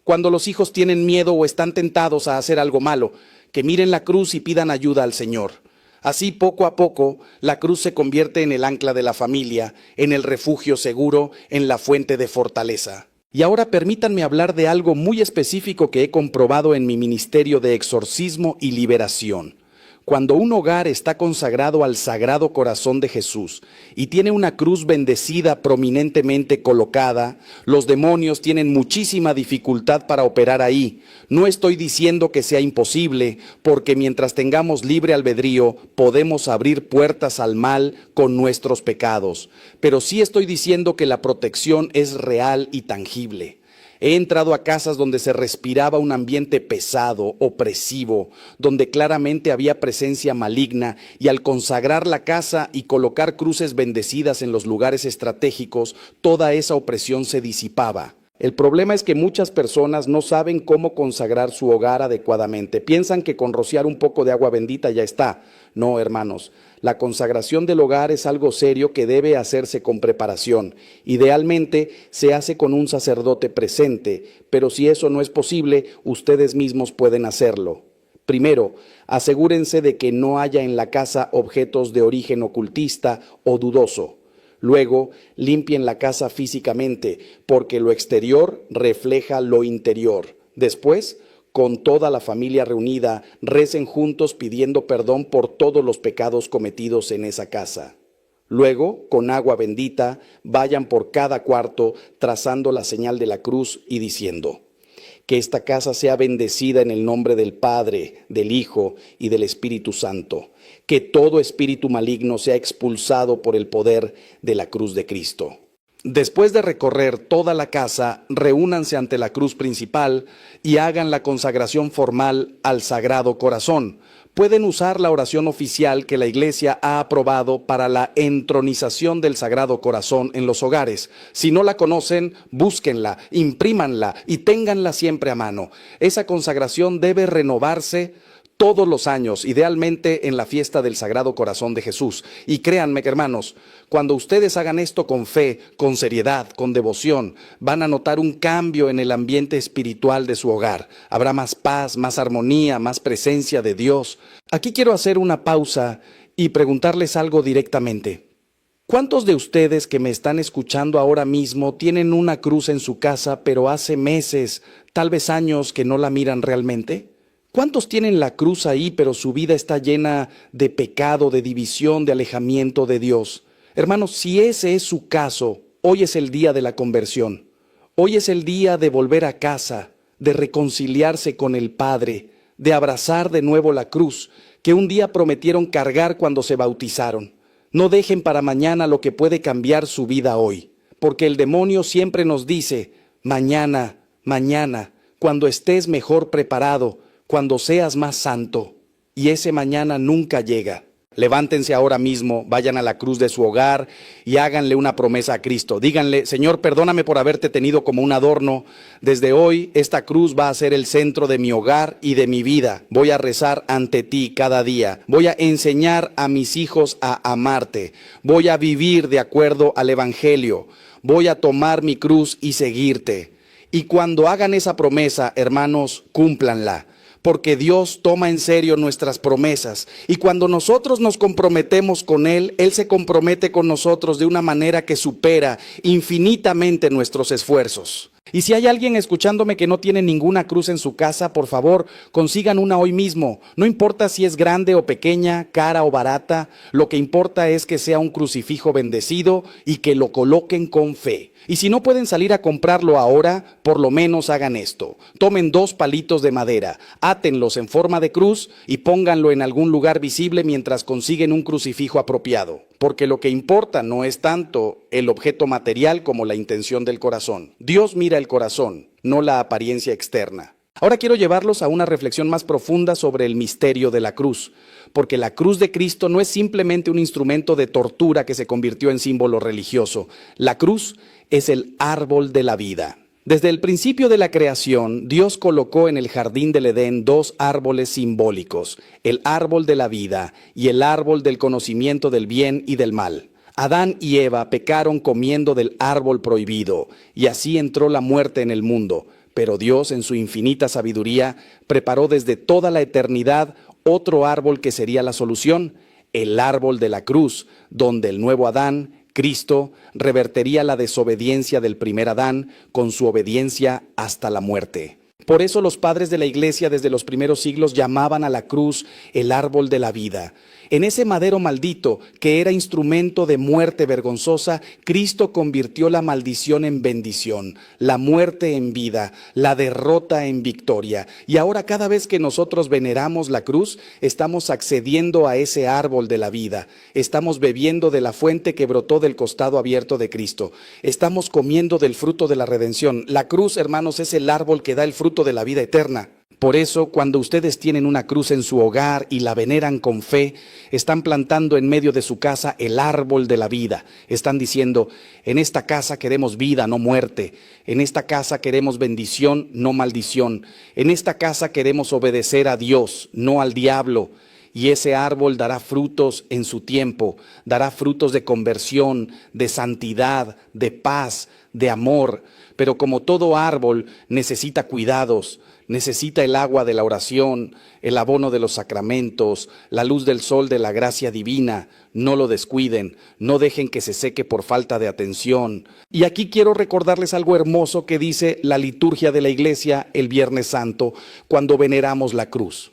A: Cuando los hijos tienen miedo o están tentados a hacer algo malo, que miren la cruz y pidan ayuda al Señor. Así, poco a poco, la cruz se convierte en el ancla de la familia, en el refugio seguro, en la fuente de fortaleza. Y ahora permítanme hablar de algo muy específico que he comprobado en mi ministerio de exorcismo y liberación. Cuando un hogar está consagrado al Sagrado Corazón de Jesús y tiene una cruz bendecida prominentemente colocada, los demonios tienen muchísima dificultad para operar ahí. No estoy diciendo que sea imposible, porque mientras tengamos libre albedrío, podemos abrir puertas al mal con nuestros pecados. Pero sí estoy diciendo que la protección es real y tangible. He entrado a casas donde se respiraba un ambiente pesado, opresivo, donde claramente había presencia maligna, y al consagrar la casa y colocar cruces bendecidas en los lugares estratégicos, toda esa opresión se disipaba. El problema es que muchas personas no saben cómo consagrar su hogar adecuadamente. Piensan que con rociar un poco de agua bendita ya está. No, hermanos. La consagración del hogar es algo serio que debe hacerse con preparación. Idealmente se hace con un sacerdote presente, pero si eso no es posible, ustedes mismos pueden hacerlo. Primero, asegúrense de que no haya en la casa objetos de origen ocultista o dudoso. Luego, limpien la casa físicamente, porque lo exterior refleja lo interior. Después, con toda la familia reunida, recen juntos pidiendo perdón por todos los pecados cometidos en esa casa. Luego, con agua bendita, vayan por cada cuarto trazando la señal de la cruz y diciendo: que esta casa sea bendecida en el nombre del Padre, del Hijo y del Espíritu Santo. Que todo espíritu maligno sea expulsado por el poder de la cruz de Cristo. Después de recorrer toda la casa, reúnanse ante la cruz principal y hagan la consagración formal al Sagrado Corazón. Pueden usar la oración oficial que la Iglesia ha aprobado para la entronización del Sagrado Corazón en los hogares. Si no la conocen, búsquenla, imprímanla y ténganla siempre a mano. Esa consagración debe renovarse todos los años, idealmente en la fiesta del Sagrado Corazón de Jesús. Y créanme, hermanos, cuando ustedes hagan esto con fe, con seriedad, con devoción, van a notar un cambio en el ambiente espiritual de su hogar. Habrá más paz, más armonía, más presencia de Dios. Aquí quiero hacer una pausa y preguntarles algo directamente. ¿Cuántos de ustedes que me están escuchando ahora mismo tienen una cruz en su casa, pero hace meses, tal vez años, que no la miran realmente? ¿Cuántos tienen la cruz ahí, pero su vida está llena de pecado, de división, de alejamiento de Dios? Hermanos, si ese es su caso, hoy es el día de la conversión. Hoy es el día de volver a casa, de reconciliarse con el Padre, de abrazar de nuevo la cruz, que un día prometieron cargar cuando se bautizaron. No dejen para mañana lo que puede cambiar su vida hoy, porque el demonio siempre nos dice, mañana, mañana, cuando estés mejor preparado, cuando seas más santo, y ese mañana nunca llega. Levántense ahora mismo, vayan a la cruz de su hogar y háganle una promesa a Cristo. Díganle, Señor, perdóname por haberte tenido como un adorno. Desde hoy esta cruz va a ser el centro de mi hogar y de mi vida. Voy a rezar ante ti cada día. Voy a enseñar a mis hijos a amarte. Voy a vivir de acuerdo al Evangelio. Voy a tomar mi cruz y seguirte. Y cuando hagan esa promesa, hermanos, cúmplanla. Porque Dios toma en serio nuestras promesas. Y cuando nosotros nos comprometemos con Él, Él se compromete con nosotros de una manera que supera infinitamente nuestros esfuerzos. Y si hay alguien escuchándome que no tiene ninguna cruz en su casa, por favor, consigan una hoy mismo. No importa si es grande o pequeña, cara o barata, lo que importa es que sea un crucifijo bendecido y que lo coloquen con fe. Y si no pueden salir a comprarlo ahora, por lo menos hagan esto. Tomen 2 palitos de madera, átenlos en forma de cruz y pónganlo en algún lugar visible mientras consiguen un crucifijo apropiado. Porque lo que importa no es tanto el objeto material como la intención del corazón. Dios mira el corazón, no la apariencia externa. Ahora quiero llevarlos a una reflexión más profunda sobre el misterio de la cruz. Porque la cruz de Cristo no es simplemente un instrumento de tortura que se convirtió en símbolo religioso. La cruz es el árbol de la vida. Desde el principio de la creación, Dios colocó en el jardín del Edén 2 árboles simbólicos, el árbol de la vida y el árbol del conocimiento del bien y del mal. Adán y Eva pecaron comiendo del árbol prohibido, y así entró la muerte en el mundo. Pero Dios, en su infinita sabiduría, preparó desde toda la eternidad otro árbol que sería la solución, el árbol de la cruz, donde el nuevo Adán, Cristo, revertiría la desobediencia del primer Adán con su obediencia hasta la muerte. Por eso los padres de la iglesia desde los primeros siglos llamaban a la cruz el árbol de la vida. En ese madero maldito, que era instrumento de muerte vergonzosa, Cristo convirtió la maldición en bendición, la muerte en vida, la derrota en victoria. Y ahora cada vez que nosotros veneramos la cruz, estamos accediendo a ese árbol de la vida. Estamos bebiendo de la fuente que brotó del costado abierto de Cristo. Estamos comiendo del fruto de la redención. La cruz, hermanos, es el árbol que da el fruto de la vida eterna. Por eso, cuando ustedes tienen una cruz en su hogar y la veneran con fe, están plantando en medio de su casa el árbol de la vida. Están diciendo, en esta casa queremos vida, no muerte. En esta casa queremos bendición, no maldición. En esta casa queremos obedecer a Dios, no al diablo. Y ese árbol dará frutos en su tiempo, dará frutos de conversión, de santidad, de paz, de amor. Pero como todo árbol necesita cuidados, necesita el agua de la oración, el abono de los sacramentos, la luz del sol de la gracia divina. No lo descuiden, no dejen que se seque por falta de atención. Y aquí quiero recordarles algo hermoso que dice la liturgia de la iglesia el Viernes Santo, cuando veneramos la cruz.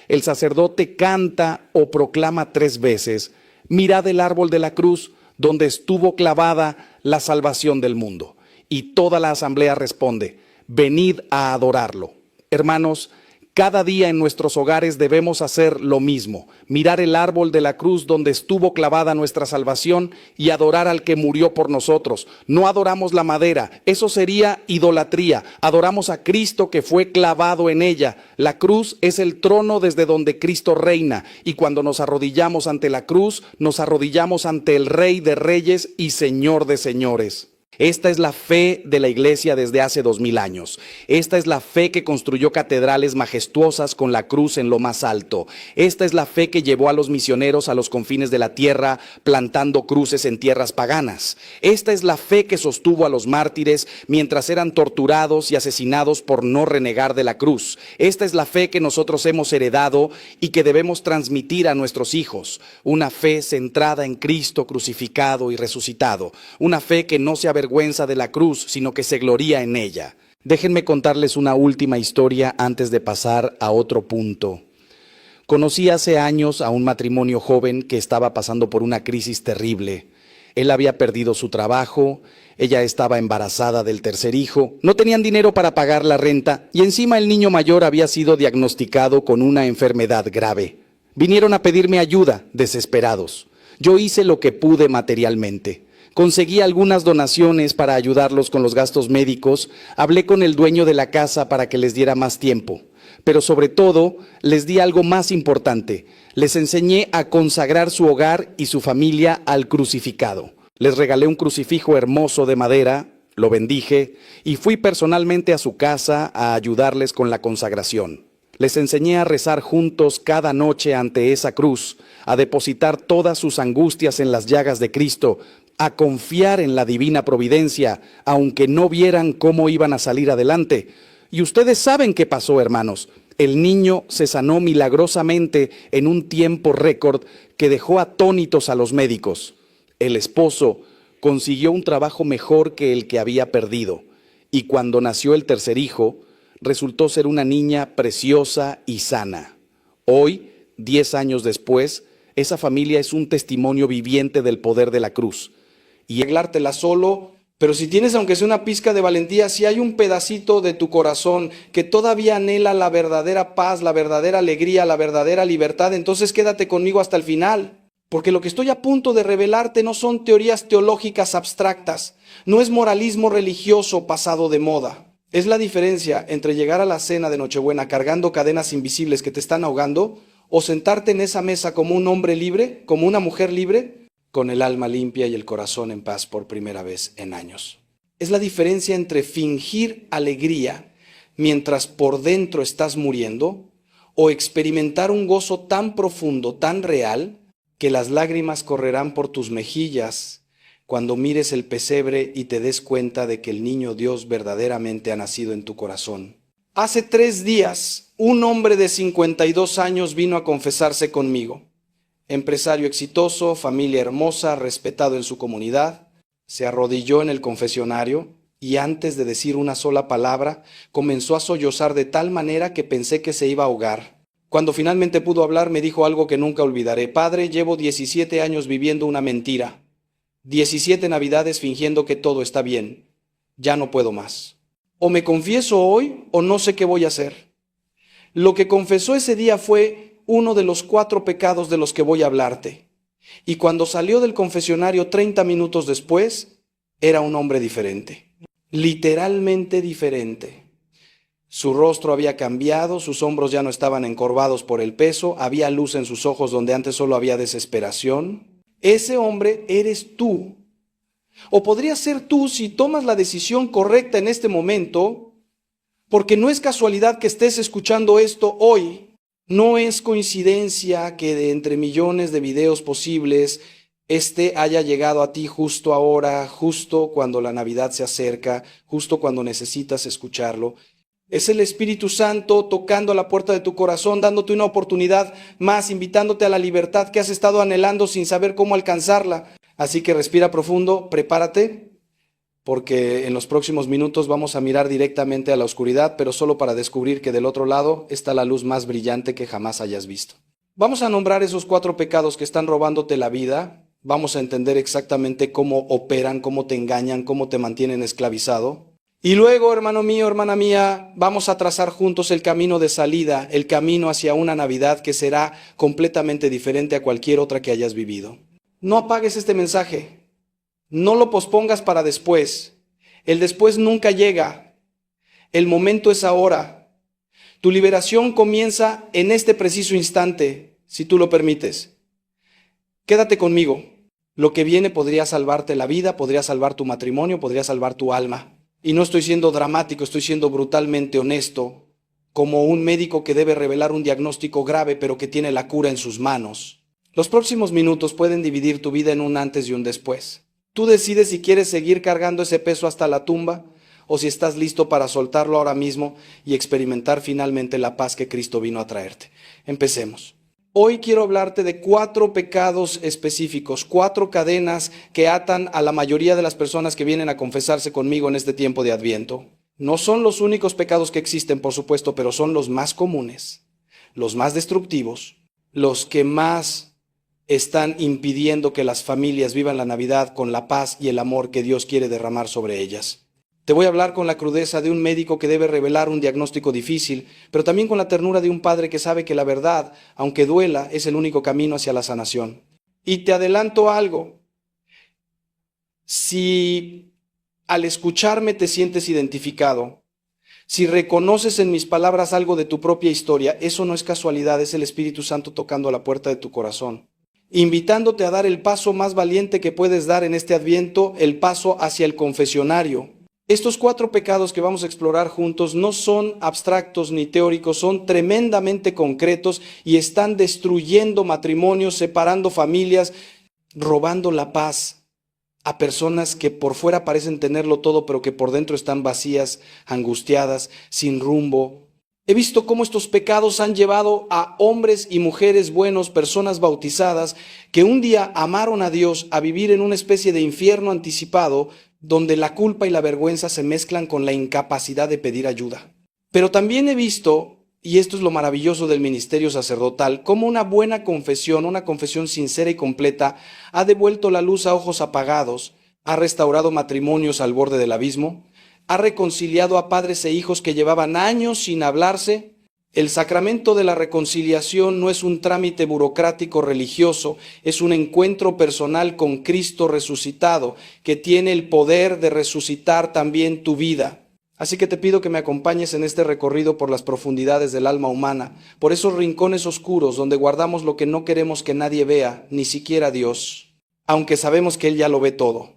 A: El sacerdote canta o proclama 3 veces, mirad el árbol de la cruz donde estuvo clavada la salvación del mundo. Y toda la asamblea responde, venid a adorarlo. Hermanos, cada día en nuestros hogares debemos hacer lo mismo, mirar el árbol de la cruz donde estuvo clavada nuestra salvación y adorar al que murió por nosotros. No adoramos la madera, eso sería idolatría. Adoramos a Cristo que fue clavado en ella. La cruz es el trono desde donde Cristo reina, y cuando nos arrodillamos ante la cruz, nos arrodillamos ante el Rey de Reyes y Señor de Señores. Esta es la fe de la iglesia desde hace 2000 años. Esta es la fe que construyó catedrales majestuosas con la cruz en lo más alto. Esta es la fe que llevó a los misioneros a los confines de la tierra, plantando cruces en tierras paganas. Esta es la fe que sostuvo a los mártires mientras eran torturados y asesinados por no renegar de la cruz. Esta es la fe que nosotros hemos heredado y que debemos transmitir a nuestros hijos. Una fe centrada en Cristo crucificado y resucitado. Una fe que no se avergüenza de la cruz, sino que se gloría en ella. Déjenme contarles una última historia antes de pasar a otro punto. Conocí hace años a un matrimonio joven que estaba pasando por una crisis terrible. Él había perdido su trabajo, ella estaba embarazada del tercer hijo, no tenían dinero para pagar la renta y encima el niño mayor había sido diagnosticado con una enfermedad grave. Vinieron a pedirme ayuda, desesperados. Yo hice lo que pude materialmente. Conseguí algunas donaciones para ayudarlos con los gastos médicos, hablé con el dueño de la casa para que les diera más tiempo, pero sobre todo les di algo más importante, les enseñé a consagrar su hogar y su familia al crucificado. Les regalé un crucifijo hermoso de madera, lo bendije y fui personalmente a su casa a ayudarles con la consagración. Les enseñé a rezar juntos cada noche ante esa cruz, a depositar todas sus angustias en las llagas de Cristo, a confiar en la divina providencia, aunque no vieran cómo iban a salir adelante. Y ustedes saben qué pasó, hermanos. El niño se sanó milagrosamente en un tiempo récord que dejó atónitos a los médicos. El esposo consiguió un trabajo mejor que el que había perdido. Y cuando nació el tercer hijo, resultó ser una niña preciosa y sana. Hoy, 10 años después, esa familia es un testimonio viviente del poder de la cruz. Y arreglártela solo, pero si tienes aunque sea una pizca de valentía, si hay un pedacito de tu corazón que todavía anhela la verdadera paz, la verdadera alegría, la verdadera libertad, entonces quédate conmigo hasta el final. Porque lo que estoy a punto de revelarte no son teorías teológicas abstractas, no es moralismo religioso pasado de moda. Es la diferencia entre llegar a la cena de Nochebuena cargando cadenas invisibles que te están ahogando o sentarte en esa mesa como un hombre libre, como una mujer libre, con el alma limpia y el corazón en paz por primera vez en años. Es la diferencia entre fingir alegría mientras por dentro estás muriendo o experimentar un gozo tan profundo, tan real, que las lágrimas correrán por tus mejillas cuando mires el pesebre y te des cuenta de que el niño Dios verdaderamente ha nacido en tu corazón. Hace 3 días, un hombre de 52 años vino a confesarse conmigo. Empresario exitoso, familia hermosa, respetado en su comunidad, se arrodilló en el confesionario y antes de decir una sola palabra, comenzó a sollozar de tal manera que pensé que se iba a ahogar. Cuando finalmente pudo hablar, me dijo algo que nunca olvidaré. Padre, llevo 17 años viviendo una mentira. 17 navidades fingiendo que todo está bien. Ya no puedo más. O me confieso hoy o no sé qué voy a hacer. Lo que confesó ese día fue uno de los 4 pecados de los que voy a hablarte. Y cuando salió del confesionario 30 minutos después, era un hombre diferente. Literalmente diferente. Su rostro había cambiado, sus hombros ya no estaban encorvados por el peso, había luz en sus ojos donde antes solo había desesperación. Ese hombre eres tú. O podría ser tú si tomas la decisión correcta en este momento, porque no es casualidad que estés escuchando esto hoy. No es coincidencia que de entre millones de videos posibles, este haya llegado a ti justo ahora, justo cuando la Navidad se acerca, justo cuando necesitas escucharlo. Es el Espíritu Santo tocando a la puerta de tu corazón, dándote una oportunidad más, invitándote a la libertad que has estado anhelando sin saber cómo alcanzarla. Así que respira profundo, prepárate, porque en los próximos minutos vamos a mirar directamente a la oscuridad, pero solo para descubrir que del otro lado está la luz más brillante que jamás hayas visto. Vamos a nombrar esos 4 pecados que están robándote la vida. Vamos a entender exactamente cómo operan, cómo te engañan, cómo te mantienen esclavizado. Y luego, hermano mío, hermana mía, vamos a trazar juntos el camino de salida, el camino hacia una Navidad que será completamente diferente a cualquier otra que hayas vivido. No apagues este mensaje. No lo pospongas para después. El después nunca llega. El momento es ahora. Tu liberación comienza en este preciso instante, si tú lo permites. Quédate conmigo. Lo que viene podría salvarte la vida, podría salvar tu matrimonio, podría salvar tu alma. Y no estoy siendo dramático, estoy siendo brutalmente honesto, como un médico que debe revelar un diagnóstico grave pero que tiene la cura en sus manos. Los próximos minutos pueden dividir tu vida en un antes y un después. Tú decides si quieres seguir cargando ese peso hasta la tumba o si estás listo para soltarlo ahora mismo y experimentar finalmente la paz que Cristo vino a traerte. Empecemos. Hoy quiero hablarte de 4 pecados específicos, 4 cadenas que atan a la mayoría de las personas que vienen a confesarse conmigo en este tiempo de Adviento. No son los únicos pecados que existen, por supuesto, pero son los más comunes, los más destructivos, los que más están impidiendo que las familias vivan la Navidad con la paz y el amor que Dios quiere derramar sobre ellas. Te voy a hablar con la crudeza de un médico que debe revelar un diagnóstico difícil, pero también con la ternura de un padre que sabe que la verdad, aunque duela, es el único camino hacia la sanación. Y te adelanto algo. Si al escucharme te sientes identificado, si reconoces en mis palabras algo de tu propia historia, eso no es casualidad, es el Espíritu Santo tocando a la puerta de tu corazón, invitándote a dar el paso más valiente que puedes dar en este Adviento, el paso hacia el confesionario. Estos 4 pecados que vamos a explorar juntos no son abstractos ni teóricos, son tremendamente concretos y están destruyendo matrimonios, separando familias, robando la paz a personas que por fuera parecen tenerlo todo, pero que por dentro están vacías, angustiadas, sin rumbo. He visto cómo estos pecados han llevado a hombres y mujeres buenos, personas bautizadas, que un día amaron a Dios, a vivir en una especie de infierno anticipado, donde la culpa y la vergüenza se mezclan con la incapacidad de pedir ayuda. Pero también he visto, y esto es lo maravilloso del ministerio sacerdotal, cómo una buena confesión, una confesión sincera y completa, ha devuelto la luz a ojos apagados, ha restaurado matrimonios al borde del abismo, ha reconciliado a padres e hijos que llevaban años sin hablarse. El sacramento de la reconciliación no es un trámite burocrático religioso, es un encuentro personal con Cristo resucitado, que tiene el poder de resucitar también tu vida. Así que te pido que me acompañes en este recorrido por las profundidades del alma humana, por esos rincones oscuros donde guardamos lo que no queremos que nadie vea, ni siquiera Dios, aunque sabemos que Él ya lo ve todo.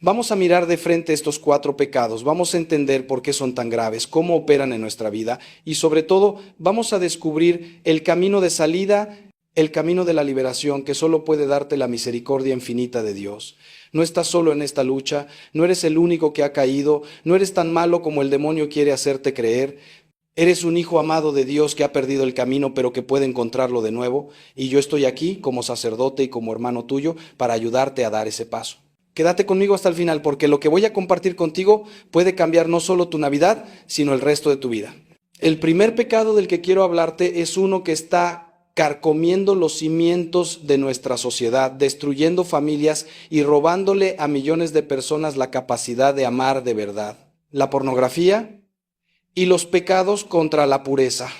A: Vamos a mirar de frente estos 4 pecados, vamos a entender por qué son tan graves, cómo operan en nuestra vida y sobre todo vamos a descubrir el camino de salida, el camino de la liberación que solo puede darte la misericordia infinita de Dios. No estás solo en esta lucha, no eres el único que ha caído, no eres tan malo como el demonio quiere hacerte creer. Eres un hijo amado de Dios que ha perdido el camino pero que puede encontrarlo de nuevo y yo estoy aquí como sacerdote y como hermano tuyo para ayudarte a dar ese paso. Quédate conmigo hasta el final porque lo que voy a compartir contigo puede cambiar no solo tu Navidad, sino el resto de tu vida. El primer pecado del que quiero hablarte es uno que está carcomiendo los cimientos de nuestra sociedad, destruyendo familias y robándole a millones de personas la capacidad de amar de verdad. La pornografía y los pecados contra la pureza.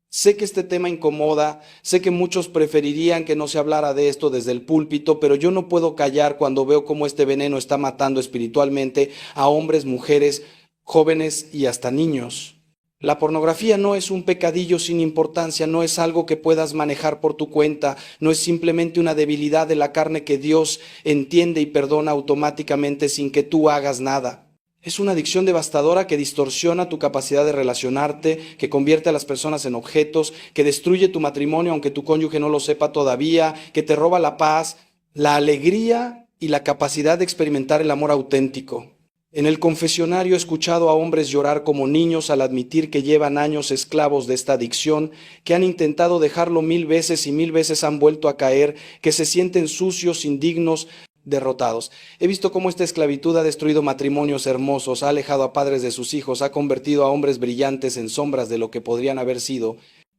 A: Sé que este tema incomoda, sé que muchos preferirían que no se hablara de esto desde el púlpito, pero yo no puedo callar cuando veo cómo este veneno está matando espiritualmente a hombres, mujeres, jóvenes y hasta niños. La pornografía no es un pecadillo sin importancia, no es algo que puedas manejar por tu cuenta, no es simplemente una debilidad de la carne que Dios entiende y perdona automáticamente sin que tú hagas nada. Es una adicción devastadora que distorsiona tu capacidad de relacionarte, que convierte a las personas en objetos, que destruye tu matrimonio aunque tu cónyuge no lo sepa todavía, que te roba la paz, la alegría y la capacidad de experimentar el amor auténtico. En el confesionario he escuchado a hombres llorar como niños al admitir que llevan años esclavos de esta adicción, que han intentado dejarlo 1000 veces y 1000 veces han vuelto a caer, que se sienten sucios, indignos, derrotados. He visto cómo esta esclavitud ha destruido matrimonios hermosos, ha alejado a padres de sus hijos, ha convertido a hombres brillantes en sombras de lo que podrían haber sido.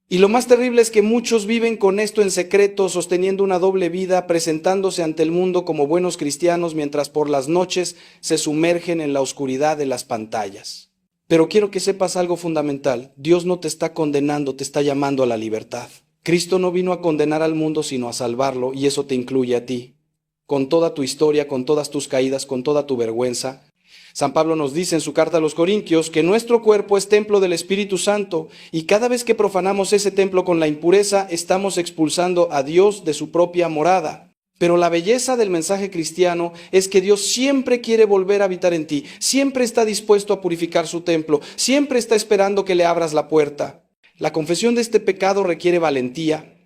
A: Y lo más terrible es que muchos viven con esto en secreto, sosteniendo una doble vida, presentándose ante el mundo como buenos cristianos, mientras por las noches se sumergen en la oscuridad de las pantallas. Pero quiero que sepas algo fundamental. Dios no te está condenando, te está llamando a la libertad. Cristo no vino a condenar al mundo, sino a salvarlo, y eso te incluye a ti. Con toda tu historia, con todas tus caídas, con toda tu vergüenza. San Pablo nos dice en su carta a los Corintios que nuestro cuerpo es templo del Espíritu Santo y cada vez que profanamos ese templo con la impureza, estamos expulsando a Dios de su propia morada.
B: Pero la belleza del mensaje cristiano es que Dios siempre quiere volver a habitar en ti, siempre está dispuesto a purificar su templo, siempre está esperando que le abras la puerta. La confesión de este pecado requiere valentía,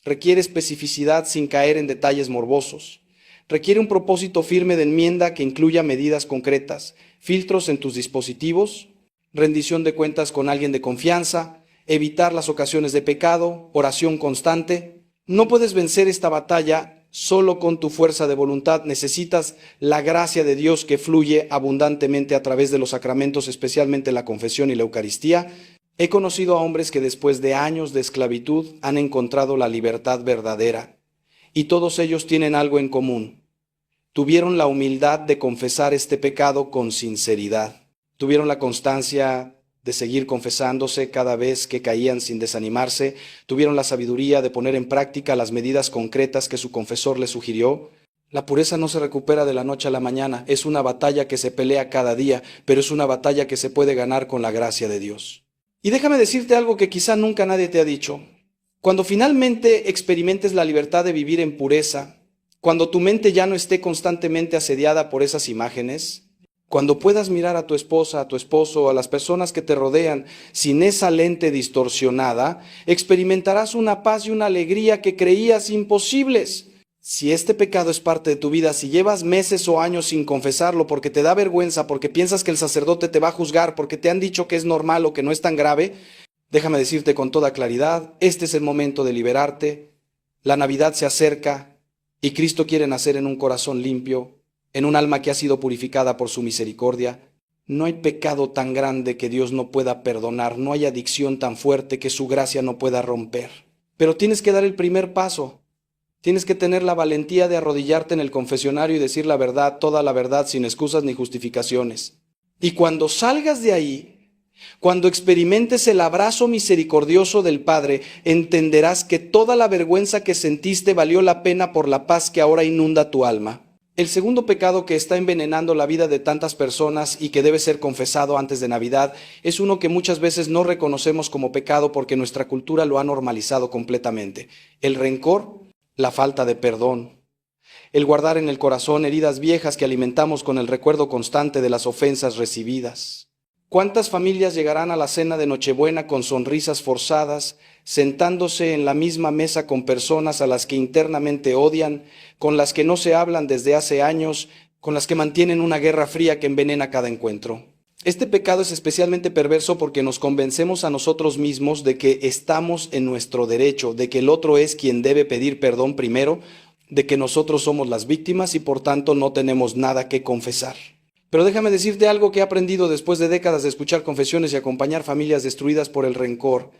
B: requiere especificidad sin caer en detalles morbosos, requiere un propósito firme de enmienda que incluya medidas concretas, filtros en tus dispositivos, rendición de cuentas con alguien de confianza, evitar las ocasiones de pecado, oración constante. No puedes vencer esta batalla solo con tu fuerza de voluntad. Necesitas la gracia de Dios que fluye abundantemente a través de los sacramentos, especialmente la confesión y la Eucaristía. He conocido a hombres que después de años de esclavitud han encontrado la libertad verdadera, y todos ellos tienen algo en común. Tuvieron la humildad de confesar este pecado con sinceridad. Tuvieron la constancia de seguir confesándose cada vez que caían sin desanimarse. Tuvieron la sabiduría de poner en práctica las medidas concretas que su confesor les sugirió. La pureza no se recupera de la noche a la mañana. Es una batalla que se pelea cada día, pero es una batalla que se puede ganar con la gracia de Dios. Y déjame decirte algo que quizá nunca nadie te ha dicho. Cuando finalmente experimentes la libertad de vivir en pureza, cuando tu mente ya no esté constantemente asediada por esas imágenes, cuando puedas mirar a tu esposa, a tu esposo, a las personas que te rodean sin esa lente distorsionada, experimentarás una paz y una alegría que creías imposibles. Si este pecado es parte de tu vida, si llevas meses o años sin confesarlo porque te da vergüenza, porque piensas que el sacerdote te va a juzgar, porque te han dicho que es normal o que no es tan grave, déjame decirte con toda claridad, este es el momento de liberarte. La Navidad se acerca y Cristo quiere nacer en un corazón limpio, en un alma que ha sido purificada por su misericordia. No hay pecado tan grande que Dios no pueda perdonar, no hay adicción tan fuerte que su gracia no pueda romper. Pero tienes que dar el primer paso. Tienes que tener la valentía de arrodillarte en el confesionario y decir la verdad, toda la verdad, sin excusas ni justificaciones. Y cuando salgas de ahí, cuando experimentes el abrazo misericordioso del Padre, entenderás que toda la vergüenza que sentiste valió la pena por la paz que ahora inunda tu alma. El segundo pecado que está envenenando la vida de tantas personas y que debe ser confesado antes de Navidad es uno que muchas veces no reconocemos como pecado porque nuestra cultura lo ha normalizado completamente. El rencor, la falta de perdón, el guardar en el corazón heridas viejas que alimentamos con el recuerdo constante de las ofensas recibidas. ¿Cuántas familias llegarán a la cena de Nochebuena con sonrisas forzadas, sentándose en la misma mesa con personas a las que internamente odian, con las que no se hablan desde hace años, con las que mantienen una guerra fría que envenena cada encuentro? Este pecado es especialmente perverso porque nos convencemos a nosotros mismos de que estamos en nuestro derecho, de que el otro es quien debe pedir perdón primero, de que nosotros somos las víctimas y por tanto no tenemos nada que confesar. Pero déjame decirte algo que he aprendido después de décadas de escuchar confesiones y acompañar familias destruidas por el rencor.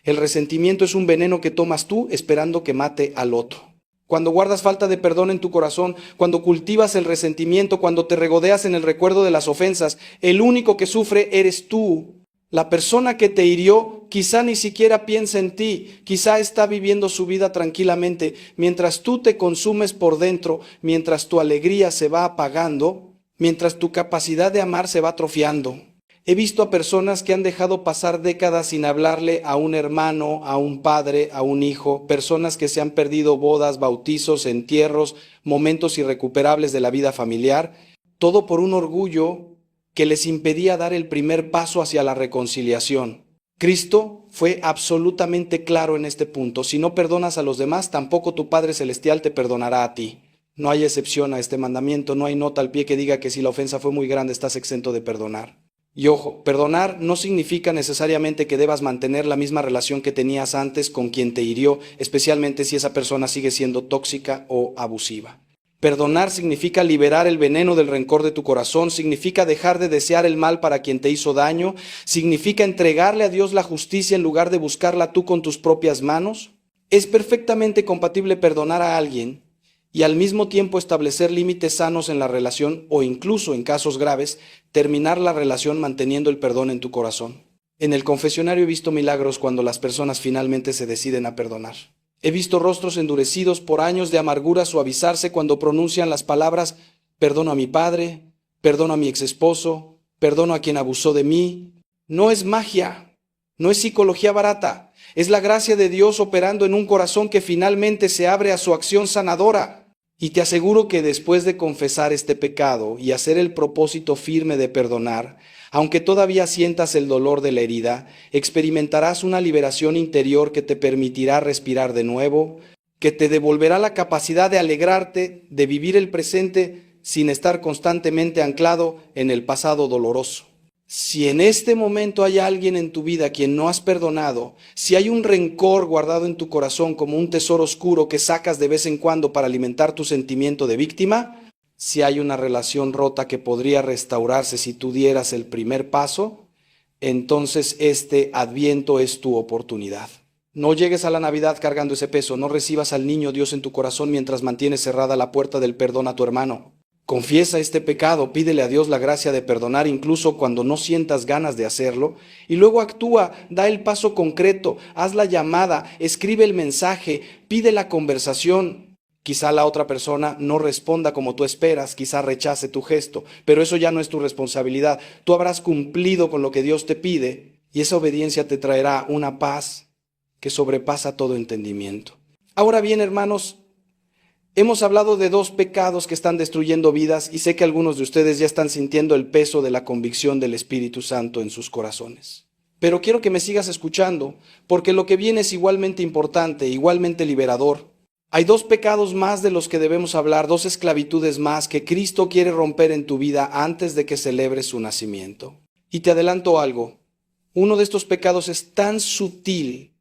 B: El resentimiento es un veneno que tomas tú esperando que mate al otro. Cuando guardas falta de perdón en tu corazón, cuando cultivas el resentimiento, cuando te regodeas en el recuerdo de las ofensas, el único que sufre eres tú. La persona que te hirió quizá ni siquiera piensa en ti, quizá está viviendo su vida tranquilamente. Mientras tú te consumes por dentro, mientras tu alegría se va apagando, mientras tu capacidad de amar se va atrofiando. He visto a personas que han dejado pasar décadas sin hablarle a un hermano, a un padre, a un hijo, personas que se han perdido bodas, bautizos, entierros, momentos irrecuperables de la vida familiar, todo por un orgullo que les impedía dar el primer paso hacia la reconciliación. Cristo fue absolutamente claro en este punto. Si no perdonas a los demás, tampoco tu Padre Celestial te perdonará a ti. No hay excepción a este mandamiento, no hay nota al pie que diga que si la ofensa fue muy grande estás exento de perdonar. Y ojo, perdonar no significa necesariamente que debas mantener la misma relación que tenías antes con quien te hirió, especialmente si esa persona sigue siendo tóxica o abusiva. Perdonar significa liberar el veneno del rencor de tu corazón, significa dejar de desear el mal para quien te hizo daño, significa entregarle a Dios la justicia en lugar de buscarla tú con tus propias manos. Es perfectamente compatible perdonar a alguien y al mismo tiempo establecer límites sanos en la relación o incluso, en casos graves, terminar la relación manteniendo el perdón en tu corazón. En el confesionario he visto milagros cuando las personas finalmente se deciden a perdonar. He visto rostros endurecidos por años de amargura suavizarse cuando pronuncian las palabras «perdono a mi padre», «perdono a mi exesposo», «perdono a quien abusó de mí». No es magia, no es psicología barata, es la gracia de Dios operando en un corazón que finalmente se abre a su acción sanadora. Y te aseguro que después de confesar este pecado y hacer el propósito firme de perdonar, aunque todavía sientas el dolor de la herida, experimentarás una liberación interior que te permitirá respirar de nuevo, que te devolverá la capacidad de alegrarte, de vivir el presente sin estar constantemente anclado en el pasado doloroso. Si en este momento hay alguien en tu vida a quien no has perdonado, si hay un rencor guardado en tu corazón como un tesoro oscuro que sacas de vez en cuando para alimentar tu sentimiento de víctima, si hay una relación rota que podría restaurarse si tú dieras el primer paso, entonces este Adviento es tu oportunidad. No llegues a la Navidad cargando ese peso, no recibas al niño Dios en tu corazón mientras mantienes cerrada la puerta del perdón a tu hermano. Confiesa este pecado, pídele a Dios la gracia de perdonar incluso cuando no sientas ganas de hacerlo, y luego actúa, da el paso concreto, haz la llamada, escribe el mensaje, pide la conversación. Quizá la otra persona no responda como tú esperas, quizá rechace tu gesto, pero eso ya no es tu responsabilidad. Tú habrás cumplido con lo que Dios te pide y esa obediencia te traerá una paz que sobrepasa todo entendimiento. Ahora bien, hermanos, hemos hablado de dos pecados que están destruyendo vidas y sé que algunos de ustedes ya están sintiendo el peso de la convicción del Espíritu Santo en sus corazones. Pero quiero que me sigas escuchando, porque lo que viene es igualmente importante, igualmente liberador. Hay dos pecados más de los que debemos hablar, dos esclavitudes más que Cristo quiere romper en tu vida antes de que celebres su nacimiento. Y te adelanto algo, uno de estos pecados es tan sutil,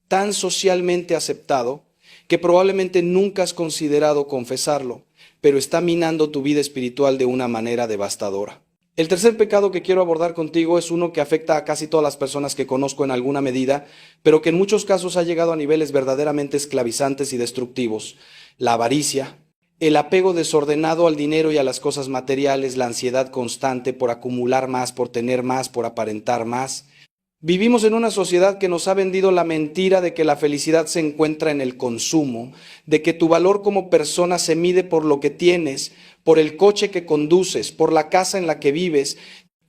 B: tan socialmente aceptado, que probablemente nunca has considerado confesarlo, pero está minando tu vida espiritual de una manera devastadora. El tercer pecado que quiero abordar contigo es uno que afecta a casi todas las personas que conozco en alguna medida, pero que en muchos casos ha llegado a niveles verdaderamente esclavizantes y destructivos: la avaricia, el apego desordenado al dinero y a las cosas materiales, la ansiedad constante por acumular más, por tener más, por aparentar más. Vivimos en una sociedad que nos ha vendido la mentira de que la felicidad se encuentra en el consumo, de que tu valor como persona se mide por lo que tienes, por el coche que conduces, por la casa en la que vives,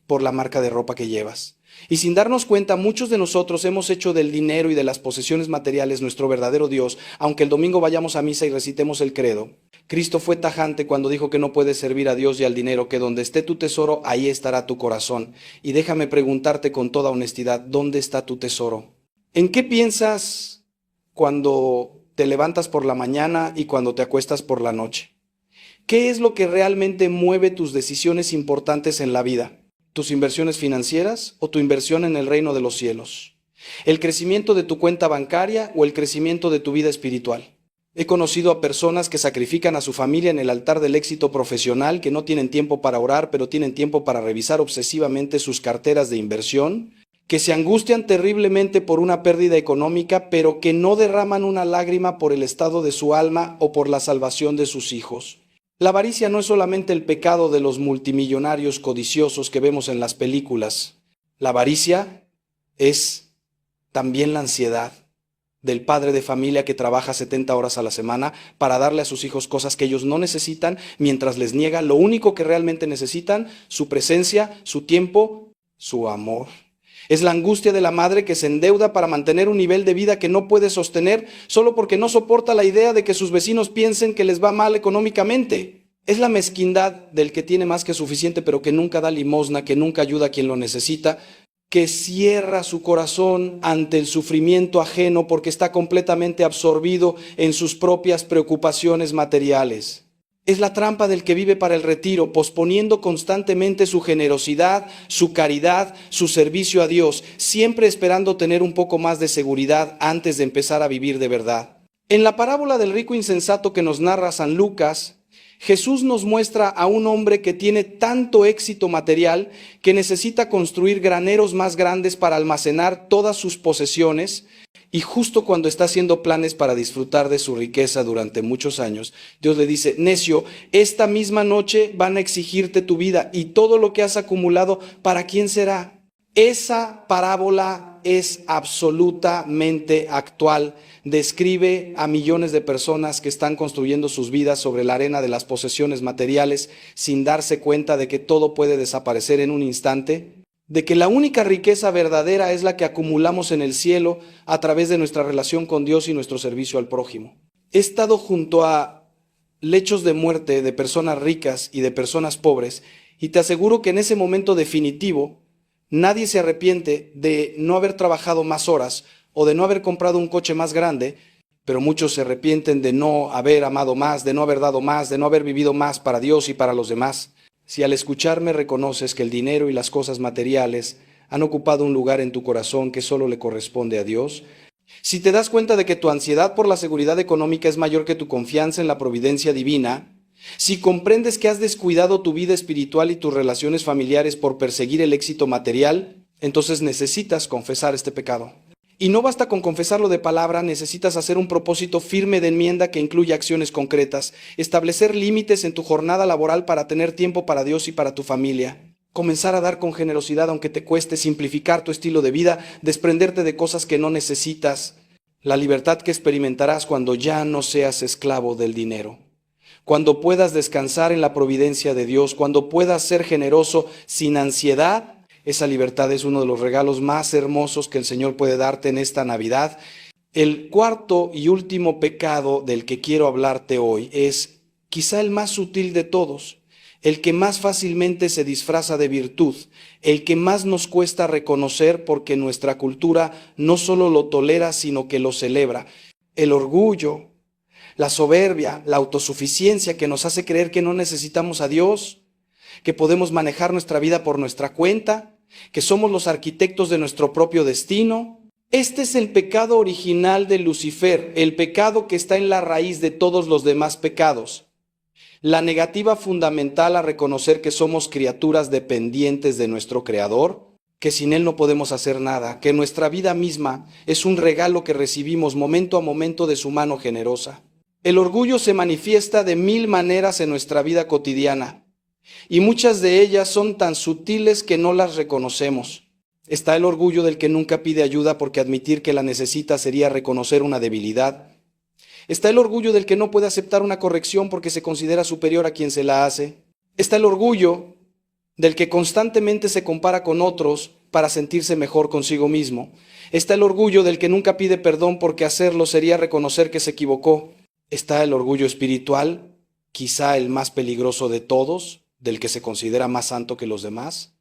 B: por la marca de ropa que llevas. Y sin darnos cuenta, muchos de nosotros hemos hecho del dinero y de las posesiones materiales nuestro verdadero Dios, aunque el domingo vayamos a misa y recitemos el credo. Cristo fue tajante cuando dijo que no puedes servir a Dios y al dinero, que donde esté tu tesoro, ahí estará tu corazón. Y déjame preguntarte con toda honestidad, ¿dónde está tu tesoro? ¿En qué piensas cuando te levantas por la mañana y cuando te acuestas por la noche? ¿Qué es lo que realmente mueve tus decisiones importantes en la vida? ¿Tus inversiones financieras o tu inversión en el reino de los cielos? ¿El crecimiento de tu cuenta bancaria o el crecimiento de tu vida espiritual? He conocido a personas que sacrifican a su familia en el altar del éxito profesional, que no tienen tiempo para orar, pero tienen tiempo para revisar obsesivamente sus carteras de inversión, que se angustian terriblemente por una pérdida económica, pero que no derraman una lágrima por el estado de su alma o por la salvación de sus hijos. La avaricia no es solamente el pecado de los multimillonarios codiciosos que vemos en las películas. La avaricia es también la ansiedad del padre de familia que trabaja 70 horas a la semana para darle a sus hijos cosas que ellos no necesitan, mientras les niega lo único que realmente necesitan: su presencia, su tiempo, su amor. Es la angustia de la madre que se endeuda para mantener un nivel de vida que no puede sostener solo porque no soporta la idea de que sus vecinos piensen que les va mal económicamente. Es la mezquindad del que tiene más que suficiente pero que nunca da limosna, que nunca ayuda a quien lo necesita, que cierra su corazón ante el sufrimiento ajeno porque está completamente absorbido en sus propias preocupaciones materiales. Es la trampa del que vive para el retiro, posponiendo constantemente su generosidad, su caridad, su servicio a Dios, siempre esperando tener un poco más de seguridad antes de empezar a vivir de verdad. En la parábola del rico insensato que nos narra San Lucas, Jesús nos muestra a un hombre que tiene tanto éxito material que necesita construir graneros más grandes para almacenar todas sus posesiones, y justo cuando está haciendo planes para disfrutar de su riqueza durante muchos años, Dios le dice: necio, esta misma noche van a exigirte tu vida y todo lo que has acumulado, ¿para quién será? Esa parábola es absolutamente actual. Describe a millones de personas que están construyendo sus vidas sobre la arena de las posesiones materiales sin darse cuenta de que todo puede desaparecer en un instante, de que la única riqueza verdadera es la que acumulamos en el cielo a través de nuestra relación con Dios y nuestro servicio al prójimo. He estado junto a lechos de muerte de personas ricas y de personas pobres, y te aseguro que en ese momento definitivo, nadie se arrepiente de no haber trabajado más horas o de no haber comprado un coche más grande, pero muchos se arrepienten de no haber amado más, de no haber dado más, de no haber vivido más para Dios y para los demás. Si al escucharme reconoces que el dinero y las cosas materiales han ocupado un lugar en tu corazón que solo le corresponde a Dios, si te das cuenta de que tu ansiedad por la seguridad económica es mayor que tu confianza en la providencia divina, si comprendes que has descuidado tu vida espiritual y tus relaciones familiares por perseguir el éxito material, entonces necesitas confesar este pecado. Y no basta con confesarlo de palabra, necesitas hacer un propósito firme de enmienda que incluya acciones concretas, establecer límites en tu jornada laboral para tener tiempo para Dios y para tu familia, comenzar a dar con generosidad aunque te cueste, simplificar tu estilo de vida, desprenderte de cosas que no necesitas, la libertad que experimentarás cuando ya no seas esclavo del dinero, cuando puedas descansar en la providencia de Dios, cuando puedas ser generoso sin ansiedad. Esa libertad es uno de los regalos más hermosos que el Señor puede darte en esta Navidad. El cuarto y último pecado del que quiero hablarte hoy es quizá el más sutil de todos, el que más fácilmente se disfraza de virtud, el que más nos cuesta reconocer porque nuestra cultura no solo lo tolera, sino que lo celebra. El orgullo, la soberbia, la autosuficiencia que nos hace creer que no necesitamos a Dios, que podemos manejar nuestra vida por nuestra cuenta, que somos los arquitectos de nuestro propio destino. Este es el pecado original de Lucifer, el pecado que está en la raíz de todos los demás pecados. La negativa fundamental a reconocer que somos criaturas dependientes de nuestro Creador, que sin Él no podemos hacer nada, que nuestra vida misma es un regalo que recibimos momento a momento de su mano generosa. El orgullo se manifiesta de 1000 maneras en nuestra vida cotidiana. Y muchas de ellas son tan sutiles que no las reconocemos. Está el orgullo del que nunca pide ayuda porque admitir que la necesita sería reconocer una debilidad. Está el orgullo del que no puede aceptar una corrección porque se considera superior a quien se la hace. Está el orgullo del que constantemente se compara con otros para sentirse mejor consigo mismo. Está el orgullo del que nunca pide perdón porque hacerlo sería reconocer que se equivocó. Está el orgullo espiritual, quizá el más peligroso de todos, del que se considera más santo que los demás.